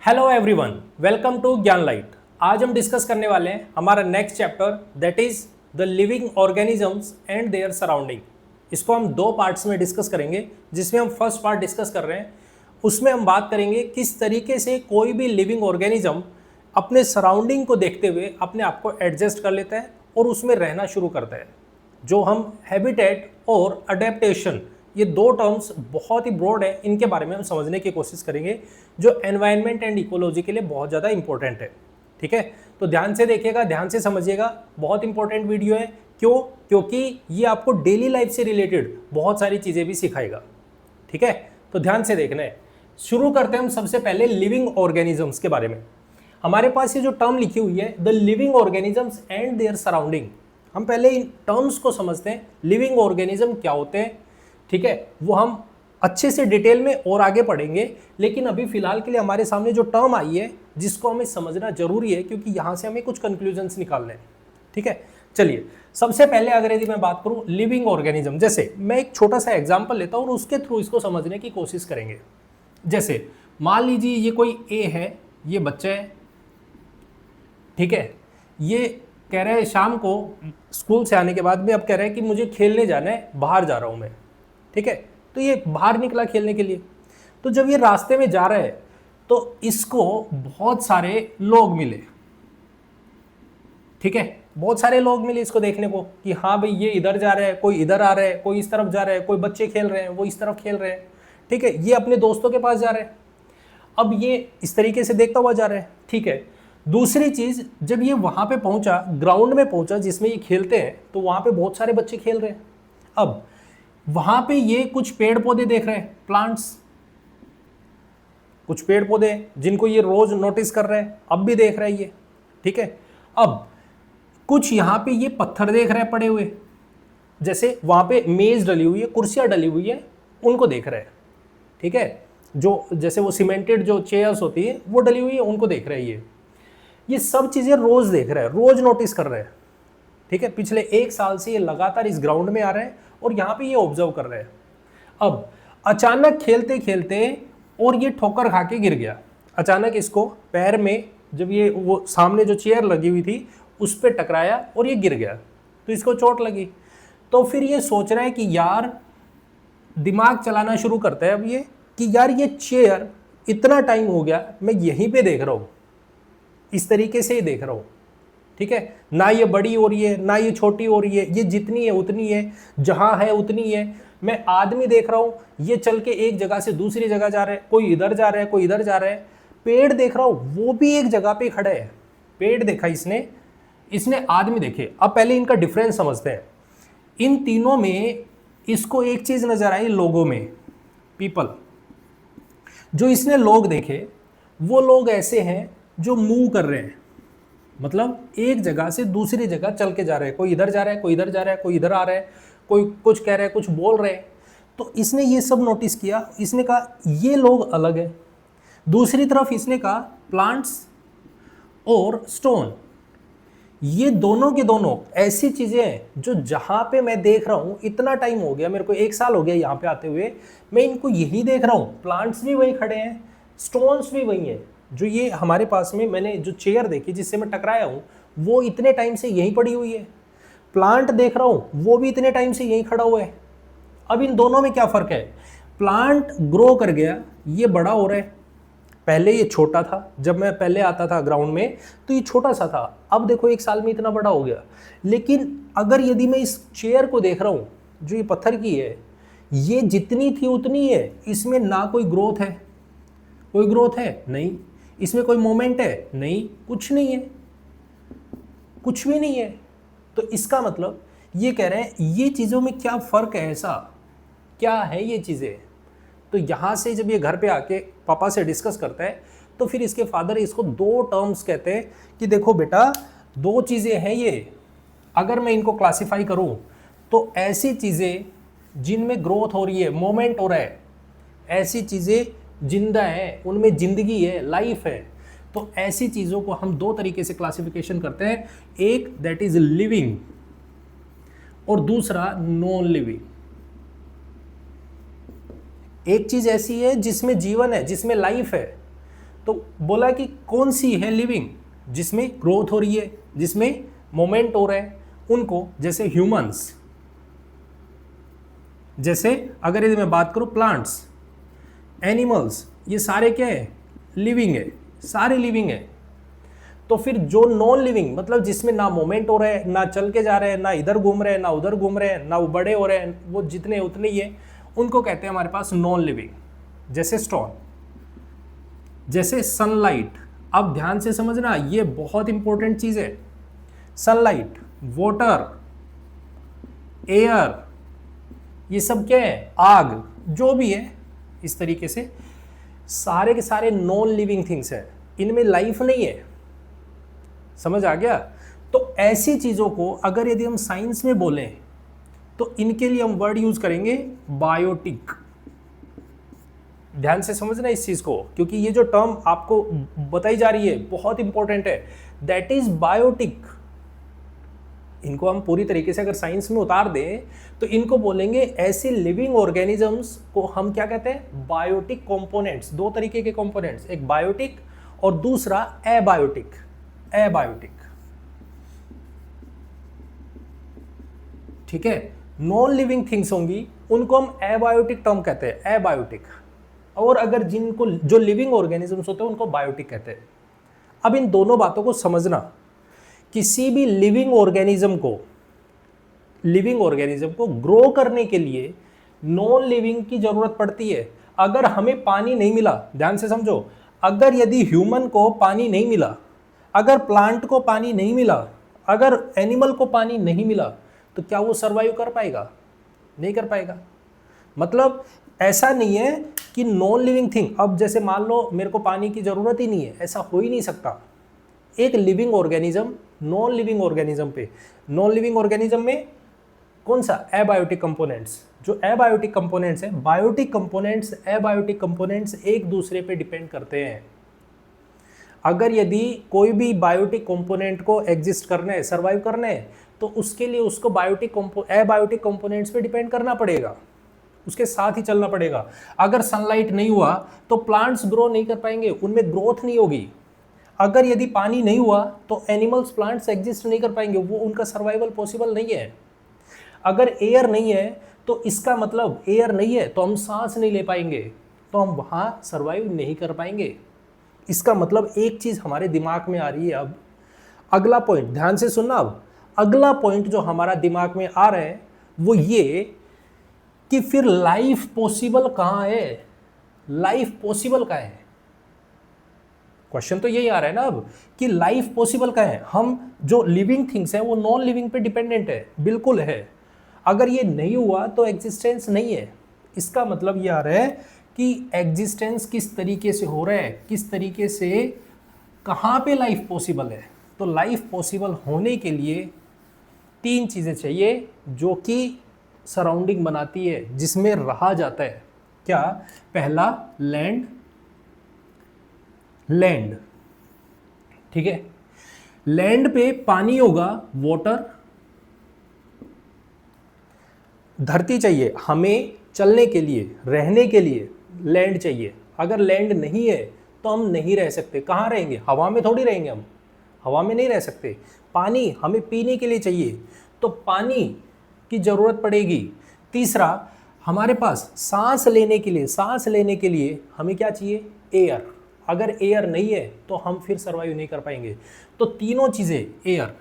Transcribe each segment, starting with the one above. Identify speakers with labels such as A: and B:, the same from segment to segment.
A: Hello everyone, welcome to ज्ञान light. आज हम डिस्कस करने वाले हैं हमारा next chapter that is the living organisms and their surrounding. इसको हम दो पार्ट्स में डिस्कस करेंगे, जिसमें हम फर्स्ट पार्ट डिस्कस कर रहे हैं। उसमें हम बात करेंगे किस तरीके से कोई भी लिविंग ऑर्गेनिज्म अपने सराउंडिंग को देखते हुए अपने आप को एडजस्ट कर लेता है और उसमें रहना शुरू करता है। जो हम हैबिटेट और अडेप्टेशन, ये दो टर्म्स बहुत ही ब्रॉड है, इनके बारे में हम समझने की कोशिश करेंगे, जो एनवायरनमेंट एंड इकोलॉजी के लिए बहुत ज़्यादा इंपॉर्टेंट है। ठीक है, तो ध्यान से देखिएगा, ध्यान से समझिएगा, बहुत इंपॉर्टेंट वीडियो है। क्यों? क्योंकि ये आपको डेली लाइफ से रिलेटेड बहुत सारी चीज़ें भी सिखाएगा। ठीक है, तो ध्यान से देखना है। शुरू करते हैं हम सबसे पहले लिविंग ऑर्गेनिजम्स के बारे में। हमारे पास ये जो टर्म लिखी हुई है, the living organisms and their surrounding, हम पहले इन टर्म्स को समझते हैं। लिविंग ऑर्गेनिज्म क्या होते हैं, ठीक है, वो हम अच्छे से डिटेल में और आगे पढ़ेंगे, लेकिन अभी फिलहाल के लिए हमारे सामने जो टर्म आई है जिसको हमें समझना जरूरी है, क्योंकि यहाँ से हमें कुछ कंक्लूजन्स निकालने हैं। ठीक है, चलिए सबसे पहले अगर यदि मैं बात करूँ लिविंग ऑर्गेनिज्म, जैसे मैं एक छोटा सा एग्जाम्पल लेता हूँ और उसके थ्रू इसको समझने की कोशिश करेंगे। जैसे मान लीजिए ये कोई ए है, ये बच्चा है, ठीक है, ये कह रहा है शाम को स्कूल से आने के बाद भी अब कह रहा है कि मुझे खेलने जाना है, बाहर जा रहा हूँ मैं। ठीक है, तो ये बाहर निकला खेलने के लिए। तो जब ये रास्ते में जा रहा है तो इसको बहुत सारे लोग मिले। ठीक है, बहुत सारे लोग मिले इसको देखने को कि हाँ भाई ये इधर जा रहा है, कोई इधर आ रहा है, कोई इस तरफ जा रहा है, कोई बच्चे खेल रहे हैं, वो इस तरफ खेल रहे हैं। ठीक है, ये अपने दोस्तों के पास जा रहे हैं। अब ये इस तरीके से देखता हुआ जा रहा है। ठीक है, दूसरी चीज, जब ये वहां पे पहुंचा, ग्राउंड में पहुंचा जिसमें ये खेलते हैं, तो वहां पे बहुत सारे बच्चे खेल रहे हैं। अब वहां पे ये कुछ पेड़ पौधे देख रहे हैं, प्लांट्स, कुछ पेड़ पौधे जिनको ये रोज नोटिस कर रहे हैं, अब भी देख रहा है ये। ठीक है, अब कुछ यहाँ पे ये पत्थर देख रहे हैं पड़े हुए, जैसे वहां पे मेज डली हुई है, कुर्सियां डली हुई है, उनको देख रहे हैं। ठीक है, जो जैसे वो सीमेंटेड जो चेयर्स होती है वो डली हुई है, उनको देख रहे हैं ये सब चीजें रोज देख रहे हैं, रोज नोटिस कर रहे हैं। ठीक है, पिछले 1 साल से ये लगातार इस ग्राउंड में आ रहे हैं और यहाँ पे ये ऑब्जर्व कर रहे हैं। अब अचानक खेलते खेलते और ये ठोकर खा के गिर गया। अचानक इसको पैर में, जब ये वो सामने जो चेयर लगी हुई थी उस पर टकराया और ये गिर गया, तो इसको चोट लगी। तो फिर ये सोच रहा है कि यार, दिमाग चलाना शुरू करता है अब ये कि यार ये चेयर इतना टाइम हो गया मैं यहीं पे देख रहा हूँ, इस तरीके से ही देख रहा हूँ। ठीक है, ना ये बड़ी हो रही है ना ये छोटी हो रही है, ये जितनी है उतनी है, जहां है उतनी है। मैं आदमी देख रहा हूं, ये चल के एक जगह से दूसरी जगह जा रहा है, कोई इधर जा रहा है, कोई इधर जा रहा है। पेड़ देख रहा हूं, वो भी एक जगह पे खड़े है। पेड़ देखा इसने, इसने आदमी देखे। अब पहले इनका डिफरेंस समझते हैं। इन तीनों में इसको एक चीज नजर आई, लोगों में, पीपल। जो इसने लोग देखे वो लोग ऐसे हैं जो मूव कर रहे हैं, मतलब एक जगह से दूसरी जगह चल के जा रहे हैं। कोई इधर जा रहा है, कोई इधर जा रहा है, कोई इधर आ रहा है, कोई कुछ कह रहा है, कुछ बोल रहे हैं। तो इसने ये सब नोटिस किया। इसने कहा ये लोग अलग है। दूसरी तरफ इसने कहा प्लांट्स और स्टोन, ये दोनों के दोनों ऐसी चीजें हैं जो जहां पे मैं देख रहा हूं, इतना टाइम हो गया मेरे को, 1 साल हो गया यहाँ पे आते हुए, मैं इनको यही देख रहा हूँ। प्लांट्स भी वही खड़े हैं, स्टोन्स भी वही है। जो ये हमारे पास में मैंने जो चेयर देखी जिससे मैं टकराया हूँ, वो इतने टाइम से यहीं पड़ी हुई है। प्लांट देख रहा हूँ, वो भी इतने टाइम से यहीं खड़ा हुआ है। अब इन दोनों में क्या फर्क है? प्लांट ग्रो कर गया, ये बड़ा हो रहा है। पहले ये छोटा था, जब मैं पहले आता था ग्राउंड में तो ये छोटा सा था, अब देखो 1 साल में इतना बड़ा हो गया। लेकिन अगर यदि मैं इस चेयर को देख रहा हूँ जो ये पत्थर की है, ये जितनी थी उतनी है, इसमें ना कोई ग्रोथ है, कोई ग्रोथ है नहीं, इसमें कोई मोमेंट है नहीं, कुछ नहीं है, कुछ भी नहीं है। तो इसका मतलब ये कह रहे हैं ये चीज़ों में क्या फ़र्क है, ऐसा क्या है ये चीज़ें। तो यहाँ से जब ये घर पे आके पापा से डिस्कस करता है, तो फिर इसके फादर इसको 2 टर्म्स कहते हैं कि देखो बेटा, 2 चीज़ें हैं ये, अगर मैं इनको क्लासिफाई करूँ तो ऐसी चीज़ें जिनमें ग्रोथ हो रही है, मोमेंट हो रहा है, ऐसी चीज़ें जिंदा है, उनमें जिंदगी है, लाइफ है। तो ऐसी चीज़ों को हम 2 तरीके से क्लासिफिकेशन करते हैं, एक दैट इज लिविंग और दूसरा नॉन लिविंग। एक चीज ऐसी है जिसमें जीवन है, जिसमें लाइफ है, तो बोला कि कौन सी है लिविंग, जिसमें ग्रोथ हो रही है, जिसमें मोमेंट हो रहा है, उनको, जैसे ह्यूमंस, जैसे अगर यदि मैं बात करूं प्लांट्स, एनिमल्स, ये सारे क्या है, लिविंग है, सारे लिविंग है। तो फिर जो नॉन लिविंग, मतलब जिसमें ना मोमेंट हो रहा है, ना चल के जा रहे हैं, ना इधर घूम रहे हैं, ना उधर घूम रहे हैं, ना वो बड़े हो रहे हैं, वो जितने उतने ही है, उनको कहते हैं हमारे पास नॉन लिविंग। जैसे स्टोन, जैसे सनलाइट। अब ध्यान से समझना, ये बहुत इंपॉर्टेंट चीज है। सनलाइट, वाटर, एयर, ये सब क्या है, आग, जो भी है, इस तरीके से सारे के सारे नॉन लिविंग थिंग्स है, इनमें लाइफ नहीं है। समझ आ गया? तो ऐसी चीजों को अगर यदि हम साइंस में बोलें तो इनके लिए हम वर्ड यूज करेंगे बायोटिक। ध्यान से समझना इस चीज को, क्योंकि ये जो टर्म आपको बताई जा रही है बहुत इंपॉर्टेंट है, दैट इज बायोटिक। इनको हम पूरी तरीके से अगर साइंस में उतार दें तो इनको बोलेंगे ऐसे लिविंग ऑर्गेनिजम्स को हम क्या कहते हैं, बायोटिक कंपोनेंट्स। दो तरीके के कंपोनेंट्स, एक बायोटिक और दूसरा एबायोटिक। एबायोटिक, ठीक है। नॉन लिविंग थिंग्स होंगी उनको हम एबायोटिक टर्म कहते हैं, एबायोटिक। और अगर जिनको जो लिविंग ऑर्गेनिजम्स होते हैं उनको बायोटिक कहते हैं। अब इन दोनों बातों को समझना, किसी भी लिविंग ऑर्गेनिज्म को ग्रो करने के लिए नॉन लिविंग की जरूरत पड़ती है। अगर हमें पानी नहीं मिला, ध्यान से समझो, अगर यदि ह्यूमन को पानी नहीं मिला, अगर प्लांट को पानी नहीं मिला, अगर एनिमल को पानी नहीं मिला, तो क्या वो सरवाइव कर पाएगा? नहीं कर पाएगा। मतलब ऐसा नहीं है कि नॉन लिविंग थिंग, अब जैसे मान लो मेरे को पानी की जरूरत ही नहीं है, ऐसा हो ही नहीं सकता। एक living organism non living organism पे, नॉन लिविंग ऑर्गेनिज्म में कौन सा, एबायोटिक कंपोनेंट्स। जो एबायोटिक कंपोनेंट्स है, बायोटिक कंपोनेंट्स, एबायोटिक कंपोनेंट्स एक दूसरे पे डिपेंड करते हैं। अगर यदि कोई भी बायोटिक कंपोनेंट को एग्जिस्ट करना है, सर्वाइव करना है, तो उसके लिए उसको एबायोटिक कंपोनेंट्स पे डिपेंड करना पड़ेगा, उसके साथ ही चलना पड़ेगा। अगर सनलाइट नहीं हुआ तो प्लांट्स ग्रो नहीं कर पाएंगे, उनमें ग्रोथ नहीं होगी। अगर यदि पानी नहीं हुआ तो एनिमल्स, प्लांट्स एग्जिस्ट नहीं कर पाएंगे, वो उनका सर्वाइवल पॉसिबल नहीं है। अगर एयर नहीं है तो इसका मतलब एयर नहीं है तो हम सांस नहीं ले पाएंगे, तो हम वहाँ सर्वाइव नहीं कर पाएंगे। इसका मतलब एक चीज़ हमारे दिमाग में आ रही है। अब अगला पॉइंट ध्यान से सुनना। अब अगला पॉइंट जो हमारा दिमाग में आ रहा है वो ये कि फिर लाइफ पॉसिबल कहाँ है, लाइफ पॉसिबल कहाँ है। क्वेश्चन तो यही आ रहा है ना अब कि लाइफ पॉसिबल कहाँ है। हम जो लिविंग थिंग्स हैं वो नॉन लिविंग पे डिपेंडेंट है, बिल्कुल है। अगर ये नहीं हुआ तो एग्जिस्टेंस नहीं है। इसका मतलब ये आ रहा है कि एग्जिस्टेंस किस तरीके से हो रहा है, किस तरीके से, कहाँ पे लाइफ पॉसिबल है। तो लाइफ पॉसिबल होने के लिए तीन चीज़ें चाहिए जो कि सराउंडिंग बनाती है, जिसमें रहा जाता है। क्या? पहला लैंड, लैंड, ठीक है। लैंड पे पानी होगा, वाटर। धरती चाहिए हमें चलने के लिए, रहने के लिए लैंड चाहिए। अगर लैंड नहीं है तो हम नहीं रह सकते। कहाँ रहेंगे? हवा में थोड़ी रहेंगे हम, हवा में नहीं रह सकते। पानी हमें पीने के लिए चाहिए, तो पानी की ज़रूरत पड़ेगी। तीसरा, हमारे पास सांस लेने के लिए हमें क्या चाहिए? एयर। अगर एयर नहीं है तो हम फिर सर्वाइव नहीं कर पाएंगे। तो तीनों चीज़ें, एयर,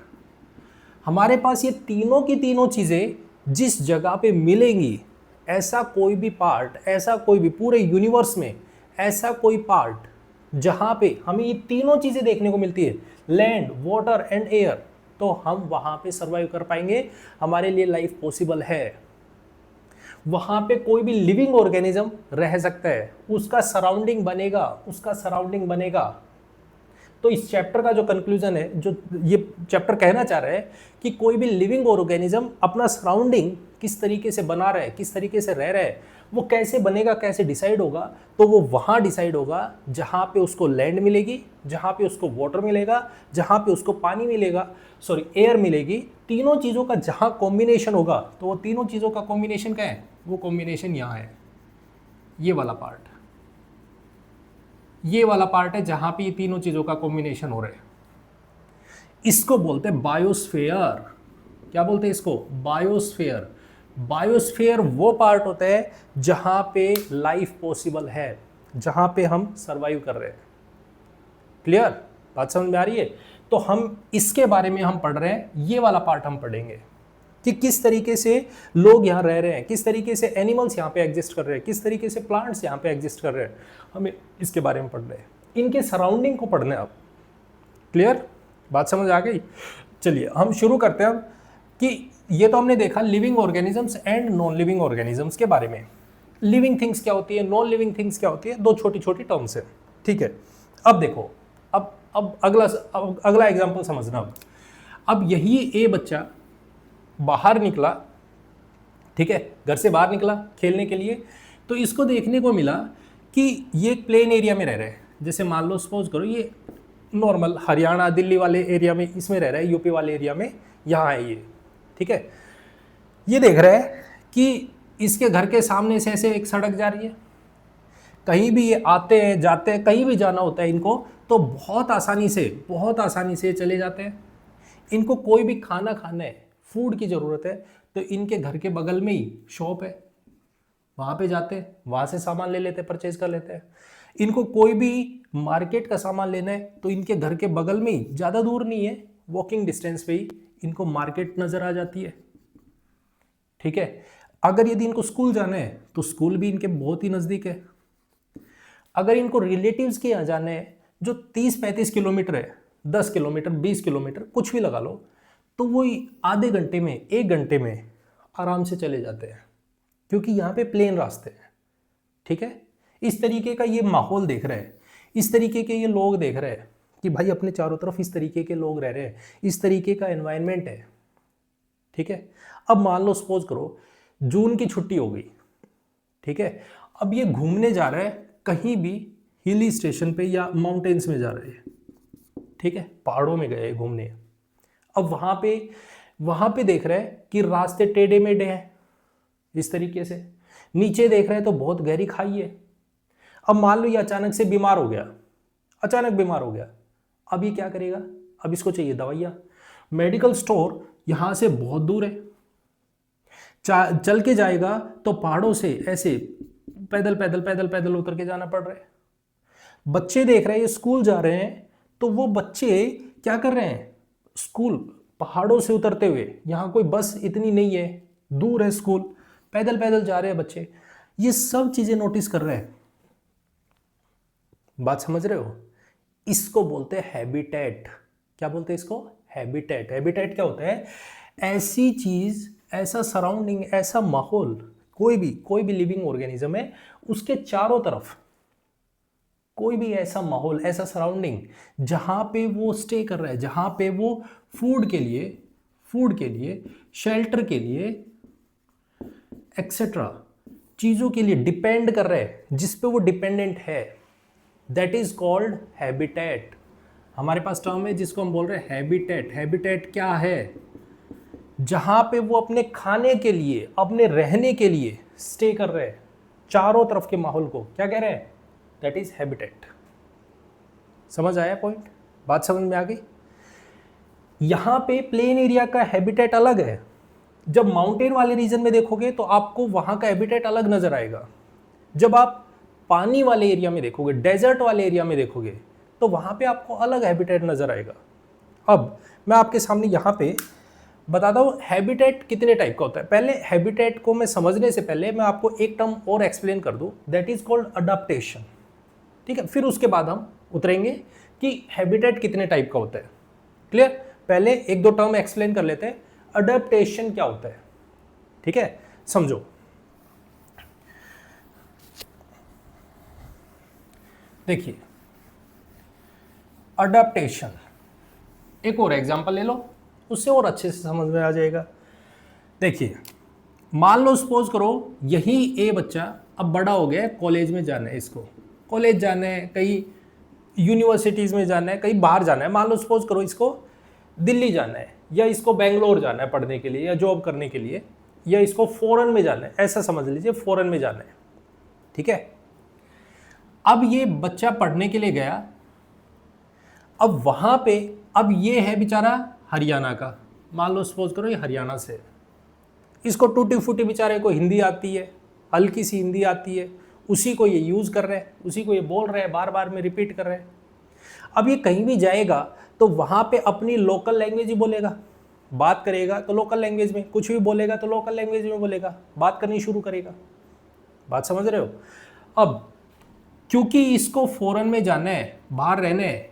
A: हमारे पास ये तीनों की तीनों चीज़ें जिस जगह पे मिलेंगी, ऐसा कोई भी पार्ट, ऐसा कोई भी पूरे यूनिवर्स में ऐसा कोई पार्ट जहाँ पे हमें ये तीनों चीज़ें देखने को मिलती है, लैंड, वाटर एंड एयर, तो हम वहाँ पे सर्वाइव कर पाएंगे। हमारे लिए लाइफ पॉसिबल है। वहाँ पे कोई भी लिविंग ऑर्गेनिज्म रह सकता है, उसका सराउंडिंग बनेगा। तो इस चैप्टर का जो कंक्लूजन है, जो ये चैप्टर कहना चाह रहा है कि कोई भी लिविंग ऑर्गेनिज्म अपना सराउंडिंग किस तरीके से बना रहा है, किस तरीके से रह रहा है, वो कैसे बनेगा, कैसे डिसाइड होगा। तो वो वहाँ डिसाइड होगा जहाँ पे उसको लैंड मिलेगी, जहाँ पे उसको वाटर मिलेगा, जहाँ पे उसको पानी मिलेगा, एयर मिलेगी। तीनों चीज़ों का जहाँ कॉम्बिनेशन होगा, तो वो तीनों चीज़ों का कॉम्बिनेशन क्या है? वो कॉम्बिनेशन यहाँ है, ये वाला पार्ट, ये वाला पार्ट है जहां पे ये तीनों चीजों का कॉम्बिनेशन हो रहा है। इसको बोलते हैं बायोस्फीयर। क्या बोलते हैं इसको? बायोस्फीयर। बायोस्फीयर वो पार्ट होता है जहां पे लाइफ पॉसिबल है, जहां पे हम सरवाइव कर रहे हैं। क्लियर? बात समझ में आ रही है? तो हम इसके बारे में हम पढ़ रहे हैं, ये वाला पार्ट हम पढ़ेंगे कि किस तरीके से लोग यहाँ रह रहे हैं, किस तरीके से एनिमल्स यहाँ पे एग्जिस्ट कर रहे हैं, किस तरीके से प्लांट्स यहाँ पे एग्जिस्ट कर रहे हैं। हमें इसके बारे में पढ़ रहे हैं, इनके सराउंडिंग को पढ़ना है अब। क्लियर? बात समझ आ गई? चलिए हम शुरू करते हैं अब कि ये तो हमने देखा living organisms and non living organisms के बारे में। लिविंग थिंग्स क्या होती है, नॉन लिविंग थिंग्स क्या होती है, दो छोटी छोटी टर्म्स है। ठीक है, अब देखो, अब अगला एग्जांपल समझना। अब यही ए बच्चा बाहर निकला, ठीक है, घर से बाहर निकला खेलने के लिए, तो इसको देखने को मिला कि ये एक प्लेन एरिया में रह रहे हैं। जैसे मान लो सपोज करो ये नॉर्मल हरियाणा दिल्ली वाले एरिया में इसमें रह रहा है, यूपी वाले एरिया में यहाँ है ये। ठीक है, ये देख रहा है कि इसके घर के सामने से ऐसे एक सड़क जा रही है, कहीं भी ये आते हैं जाते हैं, कहीं भी जाना होता है इनको तो बहुत आसानी से चले जाते हैं। इनको कोई भी खाना खाना है, फूड की ज़रूरत है, तो इनके घर के बगल में ही शॉप है, वहाँ पे जाते हैं, वहाँ से सामान ले लेते हैं, परचेज कर लेते हैं। इनको कोई भी मार्केट का सामान लेना है तो इनके घर के बगल में ही, ज़्यादा दूर नहीं है, वॉकिंग डिस्टेंस पे ही इनको मार्केट नज़र आ जाती है। ठीक है, अगर यदि इनको स्कूल जाना है तो स्कूल भी इनके बहुत ही नज़दीक है। अगर इनको रिलेटिव्स के यहाँ जाना है जो 30-35 किलोमीटर है, 10 किलोमीटर 20 किलोमीटर कुछ भी लगा लो, तो वो आधे घंटे में 1 घंटे में आराम से चले जाते हैं, क्योंकि यहाँ पे प्लेन रास्ते हैं। ठीक है, इस तरीके का ये माहौल देख रहे हैं, इस तरीके के ये लोग देख रहे हैं कि भाई अपने चारों तरफ इस तरीके के लोग रह रहे हैं, इस तरीके का एनवायरनमेंट है। ठीक है, अब मान लो सपोज करो जून की छुट्टी हो गई। ठीक है, अब ये घूमने जा रहा है कहीं भी हिली स्टेशन पे या माउंटेन्स में जा रहे हैं। ठीक है, पहाड़ों में गए घूमने। अब वहाँ पे देख रहे हैं कि रास्ते टेढ़े मेढ़े हैं, इस तरीके से नीचे देख रहे हैं तो बहुत गहरी खाई है। अब मान लो ये अचानक से बीमार हो गया, अब ये क्या करेगा? अब इसको चाहिए दवाइयाँ। मेडिकल स्टोर यहाँ से बहुत दूर है, चल के जाएगा तो पहाड़ों से ऐसे पैदल उतर के जाना पड़ रहा है। बच्चे देख रहे हैं ये स्कूल जा रहे हैं, तो वो बच्चे क्या कर रहे हैं? स्कूल पहाड़ों से उतरते हुए, यहाँ कोई बस इतनी नहीं है, दूर है स्कूल, पैदल जा रहे हैं बच्चे। ये सब चीजें नोटिस कर रहे हैं। बात समझ रहे हो? इसको बोलते हैं हैबिटेट। क्या बोलते हैं इसको? हैबिटेट। हैबिटेट क्या होता है? ऐसी चीज, ऐसा सराउंडिंग, ऐसा माहौल, कोई भी लिविंग ऑर्गेनिज्म है उसके चारों तरफ कोई भी ऐसा माहौल, ऐसा सराउंडिंग जहां पे वो स्टे कर रहा है, जहां पे वो फूड के लिए, शेल्टर के लिए, एक्सेट्रा चीजों के लिए डिपेंड कर रहा है, जिस पे वो डिपेंडेंट है, दैट इज कॉल्ड हैबिटेट। हमारे पास टर्म है जिसको हम बोल रहे हैं हैबिटेट। हैबिटेट क्या है? जहां पे वो अपने खाने के लिए, अपने रहने के लिए स्टे कर रहे हैं, चारों तरफ के माहौल को क्या कह रहे हैं? That is habitat. समझ आया पॉइंट? बात समझ में आ गई? यहां पे प्लेन एरिया का हैबिटेट अलग है, जब माउंटेन वाले रीजन में देखोगे तो आपको वहां का हैबिटेट अलग नजर आएगा। जब आप पानी वाले एरिया में देखोगे, डेजर्ट वाले एरिया में देखोगे, तो वहां पे आपको अलग हैबिटेट नजर आएगा। अब मैं आपके सामने यहां पे बताता हूँ हैबिटेट कितने टाइप का होता है। पहले हैबिटेट को मैं समझने से पहले मैं आपको एक टर्म और एक्सप्लेन कर दूं, दैट इज कॉल्ड अडॉप्टेशन। ठीक है, फिर उसके बाद हम उतरेंगे कि हैबिटेट कितने टाइप का होता है। क्लियर? पहले एक दो टर्म एक्सप्लेन कर लेते हैं। अडॉप्टेशन क्या होता है? ठीक है, समझो। देखिए, अडॉप्टेशन, एक और एग्जांपल ले लो, उससे और अच्छे से समझ में आ जाएगा। देखिए, मान लो सपोज करो यही ए बच्चा अब बड़ा हो गया, कॉलेज में जाना है, इसको कॉलेज जाना है, कहीं यूनिवर्सिटीज़ में जाना है, कहीं बाहर जाना है। मान लो सपोज करो इसको दिल्ली जाना है, या इसको बेंगलोर जाना है पढ़ने के लिए या जॉब करने के लिए, या इसको फॉरेन में जाना है, ऐसा समझ लीजिए फॉरेन में जाना है। ठीक है, अब ये बच्चा पढ़ने के लिए गया, अब वहां पे अब ये है बेचारा हरियाणा का, मान लो सपोज करो ये हरियाणा से, इसको टूटी फूटी बेचारे को हिंदी आती है, हल्की सी हिंदी आती है, उसी को ये यूज़ कर रहे हैं, उसी को ये बोल रहे हैं, बार बार में रिपीट कर रहे हैं। अब ये कहीं भी जाएगा तो वहाँ पे अपनी लोकल लैंग्वेज ही बोलेगा, बात करेगा तो लोकल लैंग्वेज में, कुछ भी बोलेगा तो लोकल लैंग्वेज में बोलेगा, बात करनी शुरू करेगा। बात समझ रहे हो? अब क्योंकि इसको फॉरेन में जाना है, बाहर रहना है,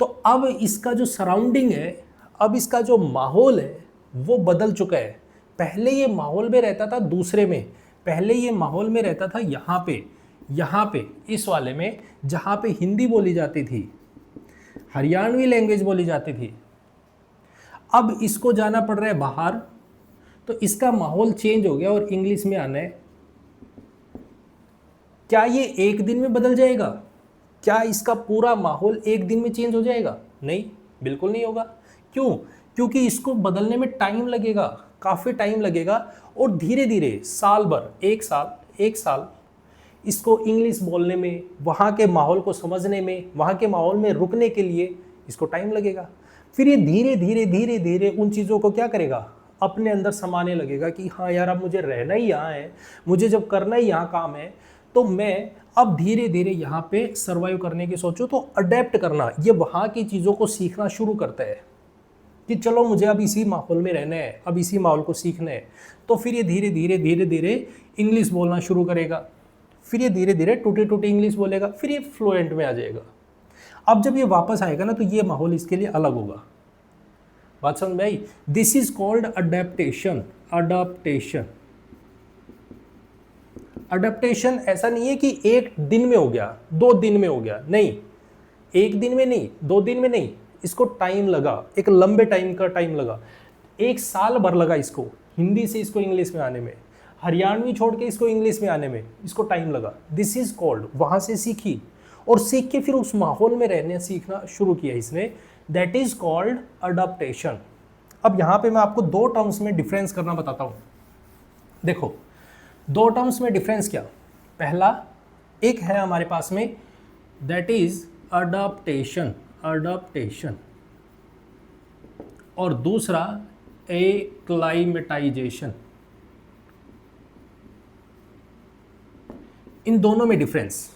A: तो अब इसका जो सराउंडिंग है, अब इसका जो माहौल है वो बदल चुका है। पहले ये माहौल में रहता था दूसरे में, पहले ये माहौल में रहता था यहाँ पे इस वाले में, जहाँ पे हिंदी बोली जाती थी, हरियाणवी लैंग्वेज बोली जाती थी। अब इसको जाना पड़ रहा है बाहर, तो इसका माहौल चेंज हो गया और इंग्लिश में आना है। क्या ये एक दिन में बदल जाएगा? क्या इसका पूरा माहौल एक दिन में चेंज हो जाएगा? नहीं, बिल्कुल नहीं होगा। क्यों? क्योंकि इसको बदलने में टाइम लगेगा, काफ़ी टाइम लगेगा, और धीरे धीरे साल भर, एक साल इसको इंग्लिश बोलने में, वहाँ के माहौल को समझने में, वहाँ के माहौल में रुकने के लिए इसको टाइम लगेगा। फिर ये धीरे धीरे उन चीज़ों को क्या करेगा, अपने अंदर समाने लगेगा कि हाँ यार, अब मुझे रहना ही यहाँ है, मुझे जब करना ही यहाँ काम है, तो मैं अब धीरे धीरे यहाँ पे सर्वाइव करने की सोचूं। तो अडेप्ट करना, ये वहाँ की चीज़ों को सीखना शुरू करता है कि चलो मुझे अब इसी माहौल में रहना है, अब इसी माहौल को सीखना है। तो फिर ये धीरे धीरे इंग्लिश बोलना शुरू करेगा, फिर ये धीरे धीरे टूटी इंग्लिश बोलेगा, फिर ये फ्लुएंट में आ जाएगा। अब जब ये वापस आएगा ना, तो ये माहौल इसके लिए अलग होगा। बात समझ में आई? This is called adaptation. Adaptation ऐसा नहीं है कि एक दिन में हो गया, 2 दिन में हो गया, नहीं, एक दिन में नहीं, 2 दिन में नहीं, इसको टाइम लगा, एक लंबे टाइम का टाइम लगा, 1 साल भर लगा इसको हिंदी से इसको इंग्लिश में आने में, हरियाणवी छोड़ के इसको इंग्लिश में आने में इसको टाइम लगा। दिस इज कॉल्ड, वहाँ से सीखी और सीख के फिर उस माहौल में रहने सीखना शुरू किया इसने, दैट इज कॉल्ड अडॉप्टेशन। अब यहाँ पे मैं आपको 2 टर्म्स में डिफरेंस करना बताता हूँ। देखो 2 टर्म्स में डिफरेंस क्या, पहला एक है हमारे पास में, दैट इज अडॉप्टेशन, और दूसरा एक्लाइमेटाइजेशन। इन दोनों में डिफरेंस,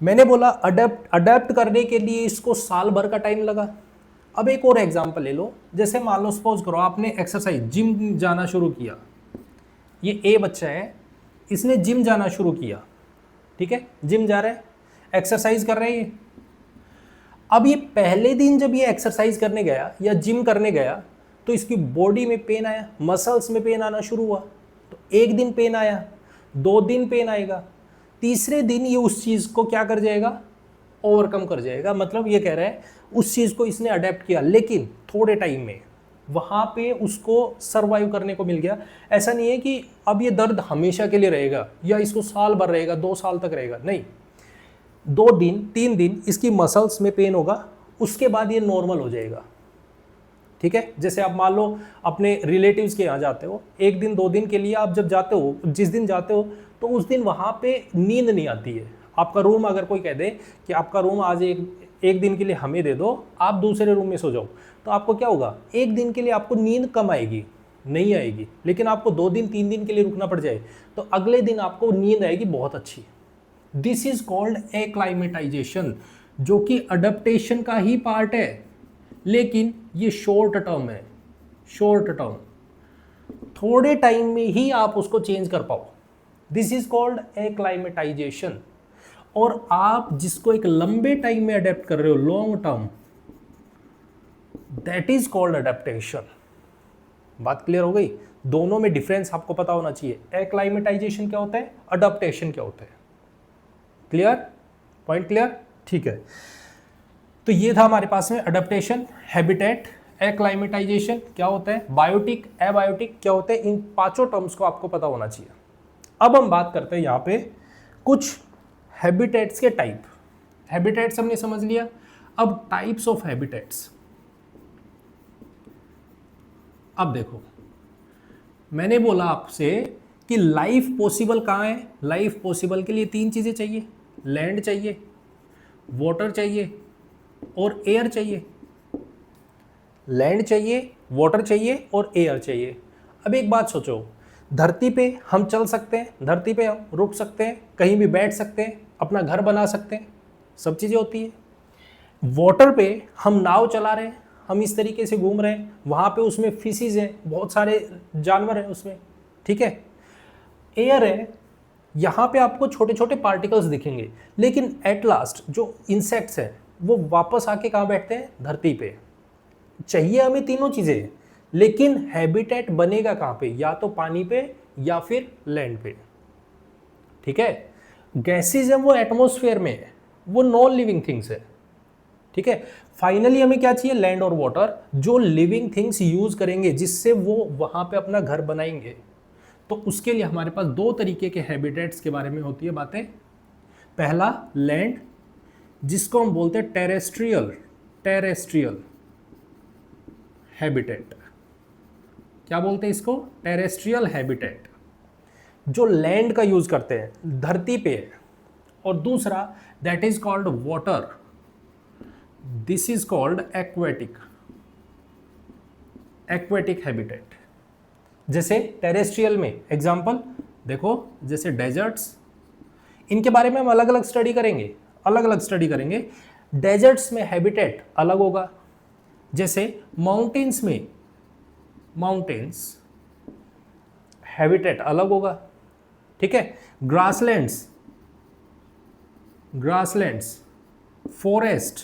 A: मैंने बोला अडेप्ट करने के लिए इसको साल भर का टाइम लगा। अब एक और एग्जांपल ले लो, जैसे मान लो सपोज करो आपने एक्सरसाइज, जिम जाना शुरू किया, ये ए बच्चा है, इसने जिम जाना शुरू किया, ठीक है, जिम जा रहा है, एक्सरसाइज कर रहे हैं। अब ये पहले दिन जब ये एक्सरसाइज करने गया या जिम करने गया, तो इसकी बॉडी में पेन आया, मसल्स में पेन आना शुरू हुआ। तो एक दिन पेन आया, 2 दिन पेन आएगा, तीसरे दिन ये उस चीज़ को क्या कर जाएगा, ओवरकम कर जाएगा। मतलब ये कह रहा है उस चीज़ को इसने अडेप्ट किया, लेकिन थोड़े टाइम में वहाँ पे उसको सर्वाइव करने को मिल गया। ऐसा नहीं है कि अब ये दर्द हमेशा के लिए रहेगा या इसको साल भर रहेगा, 2 साल तक रहेगा, नहीं, 2 दिन 3 दिन इसकी मसल्स में पेन होगा, उसके बाद ये नॉर्मल हो जाएगा। ठीक है, जैसे आप मान लो अपने रिलेटिव्स के यहाँ जाते हो, 1 दिन 2 दिन के लिए आप जब जाते हो, जिस दिन जाते हो तो उस दिन वहाँ पे नींद नहीं आती है। आपका रूम अगर कोई कह दे कि आपका रूम आज एक दिन के लिए हमें दे दो, आप दूसरे रूम में सो जाओ, तो आपको क्या होगा, 1 दिन के लिए आपको नींद कम आएगी, नहीं आएगी। लेकिन आपको 2 दिन 3 दिन के लिए रुकना पड़ जाए तो अगले दिन आपको नींद आएगी बहुत अच्छी। दिस इज कॉल्ड एक्लाइमेटाइजेशन, जो कि अडेप्टेशन का ही पार्ट है, लेकिन ये शॉर्ट टर्म है, शॉर्ट टर्म, थोड़े टाइम में ही आप उसको चेंज कर पाओ। This is called acclimatization. और आप जिसको एक लंबे टाइम में अडेप्ट कर रहे हो, long term, that is called adaptation. बात क्लियर हो गई? दोनों में डिफरेंस आपको पता होना चाहिए, एक्लाइमेटाइजेशन क्या होता है, अडेप्टेशन क्या होता है। क्लियर? Point clear? ठीक है, तो ये था हमारे पास में अडेप्टेशन, हैबिटेट, एक्लाइमेटाइजेशन क्या होता है, बायोटिक, एबायोटिक क्या होता है। इन 5 टर्म्स को आपको पता होना चाहिए। अब हम बात करते हैं यहाँ पे कुछ हैबिटेट्स के टाइप। हैबिटेट्स हमने समझ लिया, अब टाइप्स ऑफ हैबिटेट्स। अब देखो, मैंने बोला आपसे कि लाइफ पॉसिबल कहाँ है। लाइफ पॉसिबल के लिए तीन चीज़ें चाहिए, लैंड चाहिए, वाटर चाहिए और एयर चाहिए। लैंड चाहिए, वाटर चाहिए और एयर चाहिए। अब एक बात सोचो, धरती पे हम चल सकते हैं, धरती पे हम रुक सकते हैं, कहीं भी बैठ सकते हैं, अपना घर बना सकते हैं, सब चीज़ें होती है। वाटर पे हम नाव चला रहे हैं, हम इस तरीके से घूम रहे हैं, वहाँ पे उसमें फिशेज हैं, बहुत सारे जानवर हैं उसमें, ठीक है। एयर है, यहाँ पे आपको छोटे छोटे पार्टिकल्स दिखेंगे, लेकिन एट लास्ट जो इंसेक्ट्स हैं वो वापस आके कहाँ बैठते हैं, धरती पे। चाहिए हमें तीनों चीज़ें, लेकिन हैबिटेट बनेगा कहाँ पे, या तो पानी पे या फिर लैंड पे, ठीक है। गैसेज है वो एटमॉस्फेयर में है, वो नॉन लिविंग थिंग्स है, ठीक है। फाइनली हमें क्या चाहिए, लैंड और वाटर, जो लिविंग थिंग्स यूज करेंगे, जिससे वो वहां पे अपना घर बनाएंगे। तो उसके लिए हमारे पास दो तरीके के हैबिटेट्स के बारे में होती है बातें। पहला लैंड, जिसको हम बोलते हैं टेरेस्ट्रियल हैबिटेट। क्या बोलते हैं इसको, टेरेस्ट्रियल हैबिटेट, जो लैंड का यूज करते हैं, धरती पे है। और दूसरा that is called water, this is called aquatic habitat. जैसे टेरेस्ट्रियल में एग्जांपल देखो, जैसे डेजर्ट्स, इनके बारे में हम अलग अलग स्टडी करेंगे। डेजर्ट्स में हैबिटेट अलग होगा, जैसे माउंटेन्स में हैबिटेट अलग होगा, ठीक है। ग्रासलैंड्स, फॉरेस्ट,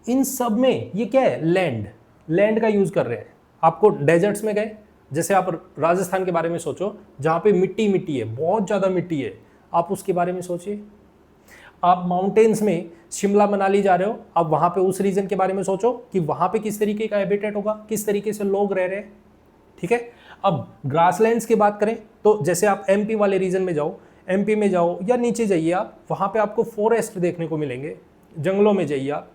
A: इन सब में ये क्या है, लैंड का यूज कर रहे हैं। आपको डेजर्ट्स में गए, जैसे आप राजस्थान के बारे में सोचो, जहाँ पे मिट्टी है, बहुत ज़्यादा मिट्टी है, आप उसके बारे में सोचिए। आप माउंटेन्स में शिमला मनाली जा रहे हो, आप वहाँ पे उस रीजन के बारे में सोचो कि वहाँ पे किस तरीके का हैबिटेट होगा, किस तरीके से लोग रह रहे हैं, ठीक है। अब ग्रासलैंड्स की बात करें तो जैसे आप एमपी वाले रीजन में जाओ या नीचे जाइए आप, वहाँ पे आपको फॉरेस्ट देखने को मिलेंगे, जंगलों में जाइए आप।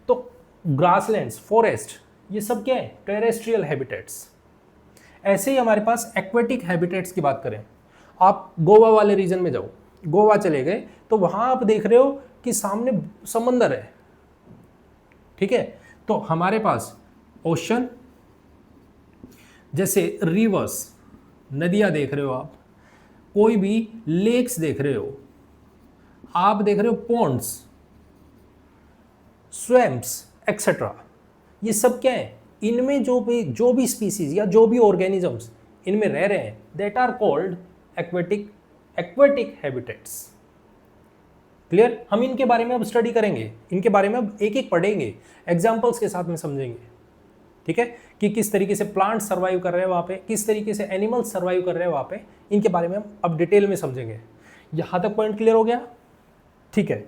A: तो ग्रासलैंड्स, फॉरेस्ट, ये सब क्या है, टेरेस्ट्रियल हैबिटेट्स। ऐसे ही हमारे पास एक्वेटिक हैबिटेट्स की बात करें, आप गोवा वाले रीजन में जाओ, गोवा चले गए तो वहाँ आप देख रहे हो कि सामने समंदर है, ठीक है। तो हमारे पास ओशन, जैसे रिवर्स, नदियाँ देख रहे हो आप, कोई भी लेक्स देख रहे हो आप, देख रहे हो पॉन्ड्स, स्वैम्प्स एक्सेट्रा, ये सब क्या है, इनमें जो भी स्पीसीज या जो भी ऑर्गेनिजम्स इनमें रह रहे हैं, that are called aquatic habitats. Clear. हम इनके बारे में अब स्टडी करेंगे, इनके बारे में अब एक एक पढ़ेंगे, एग्जाम्पल्स के साथ में समझेंगे, ठीक है, कि किस तरीके से प्लांट सर्वाइव कर रहे हैं वहाँ पे, किस तरीके से एनिमल्स सर्वाइव कर रहे हैं वहाँ पे, इनके बारे में हम अब डिटेल में समझेंगे। यहाँ तक पॉइंट क्लियर हो गया, ठीक है।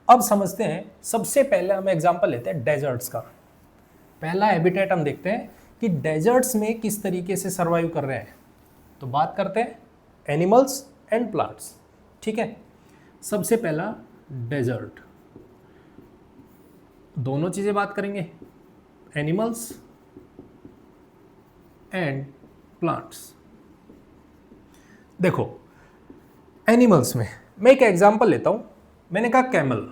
A: अब समझते हैं, सबसे पहले हम एग्जाम्पल लेते हैं डेजर्ट्स का। पहला हैबिटेट हम देखते हैं कि डेजर्ट्स में किस तरीके से सर्वाइव कर रहे हैं। तो बात करते हैं एनिमल्स एंड प्लांट्स, ठीक है। सबसे पहला डेजर्ट, दोनों चीज़ें बात करेंगे, एनिमल्स एंड प्लांट्स। देखो एनिमल्स में मैं एक एग्जांपल लेता हूं, मैंने कहा कैमल।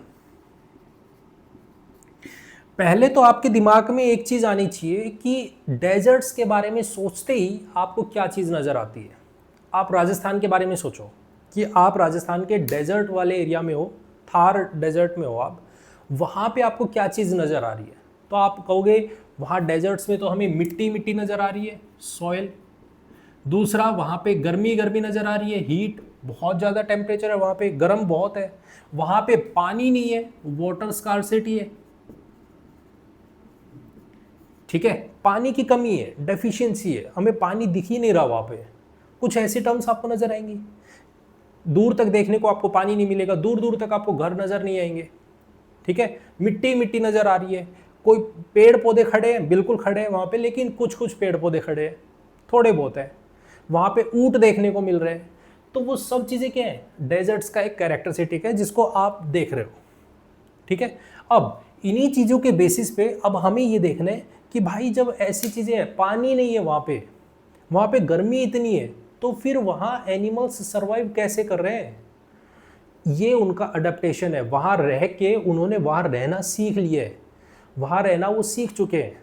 A: पहले तो आपके दिमाग में एक चीज आनी चाहिए कि डेजर्ट्स के बारे में सोचते ही आपको क्या चीज नजर आती है। आप राजस्थान के बारे में सोचो कि आप राजस्थान के डेजर्ट वाले एरिया में हो, थार डेजर्ट में हो आप, वहाँ पे आपको क्या चीज़ नज़र आ रही है। तो आप कहोगे वहाँ डेजर्ट्स में तो हमें मिट्टी नज़र आ रही है, सॉइल। दूसरा वहाँ पे गर्मी नज़र आ रही है, हीट, बहुत ज़्यादा टेम्परेचर है वहाँ पे, गर्म बहुत है। वहाँ पे पानी नहीं है, वाटर स्कार्सिटी है, ठीक है, पानी की कमी है, डेफिशिएंसी है, हमें पानी दिख ही नहीं रहा वहाँ पे। कुछ ऐसी टर्म्स आपको नज़र आएंगी, दूर तक देखने को आपको पानी नहीं मिलेगा, दूर दूर तक आपको घर नज़र नहीं आएंगे, ठीक है। मिट्टी नज़र आ रही है, कोई पेड़ पौधे खड़े हैं, बिल्कुल खड़े हैं वहाँ पे, लेकिन कुछ पेड़ पौधे खड़े हैं, थोड़े बहुत हैं। वहाँ पे ऊंट देखने को मिल रहे हैं। तो वो सब चीज़ें क्या हैं, डेजर्ट्स का एक कैरेक्टरिस्टिक है जिसको आप देख रहे हो, ठीक है। अब इन्हीं चीज़ों के बेसिस पे अब हमें ये देखना है कि भाई जब ऐसी चीज़ें हैं, पानी नहीं है वहाँ पे गर्मी इतनी है, तो फिर वहाँ एनिमल्स सर्वाइव कैसे कर रहे हैं? ये उनका अडेप्टेशन है, वहाँ रह के उन्होंने वहाँ रहना सीख लिया है, वहाँ रहना वो सीख चुके हैं।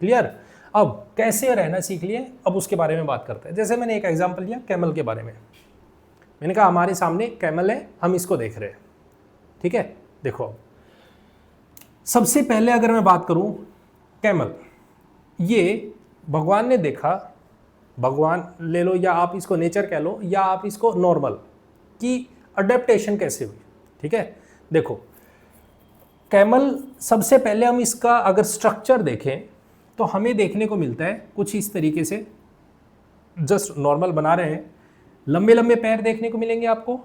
A: क्लियर? अब कैसे रहना सीख लिए, अब उसके बारे में बात करते हैं। जैसे मैंने एक एग्जांपल लिया कैमल के बारे में, मैंने कहा हमारे सामने कैमल है, हम इसको देख रहे हैं, ठीक है। देखो सबसे पहले अगर मैं बात करूं कैमल, ये भगवान ने देखा, भगवान ले लो या आप इसको नेचर कह लो या आप इसको नॉर्मल, कि अडेप्टेशन कैसे हुई, ठीक है। देखो कैमल, सबसे पहले हम इसका अगर स्ट्रक्चर देखें तो हमें देखने को मिलता है कुछ इस तरीके से, जस्ट नॉर्मल बना रहे हैं, लंबे लंबे पैर देखने को मिलेंगे आपको,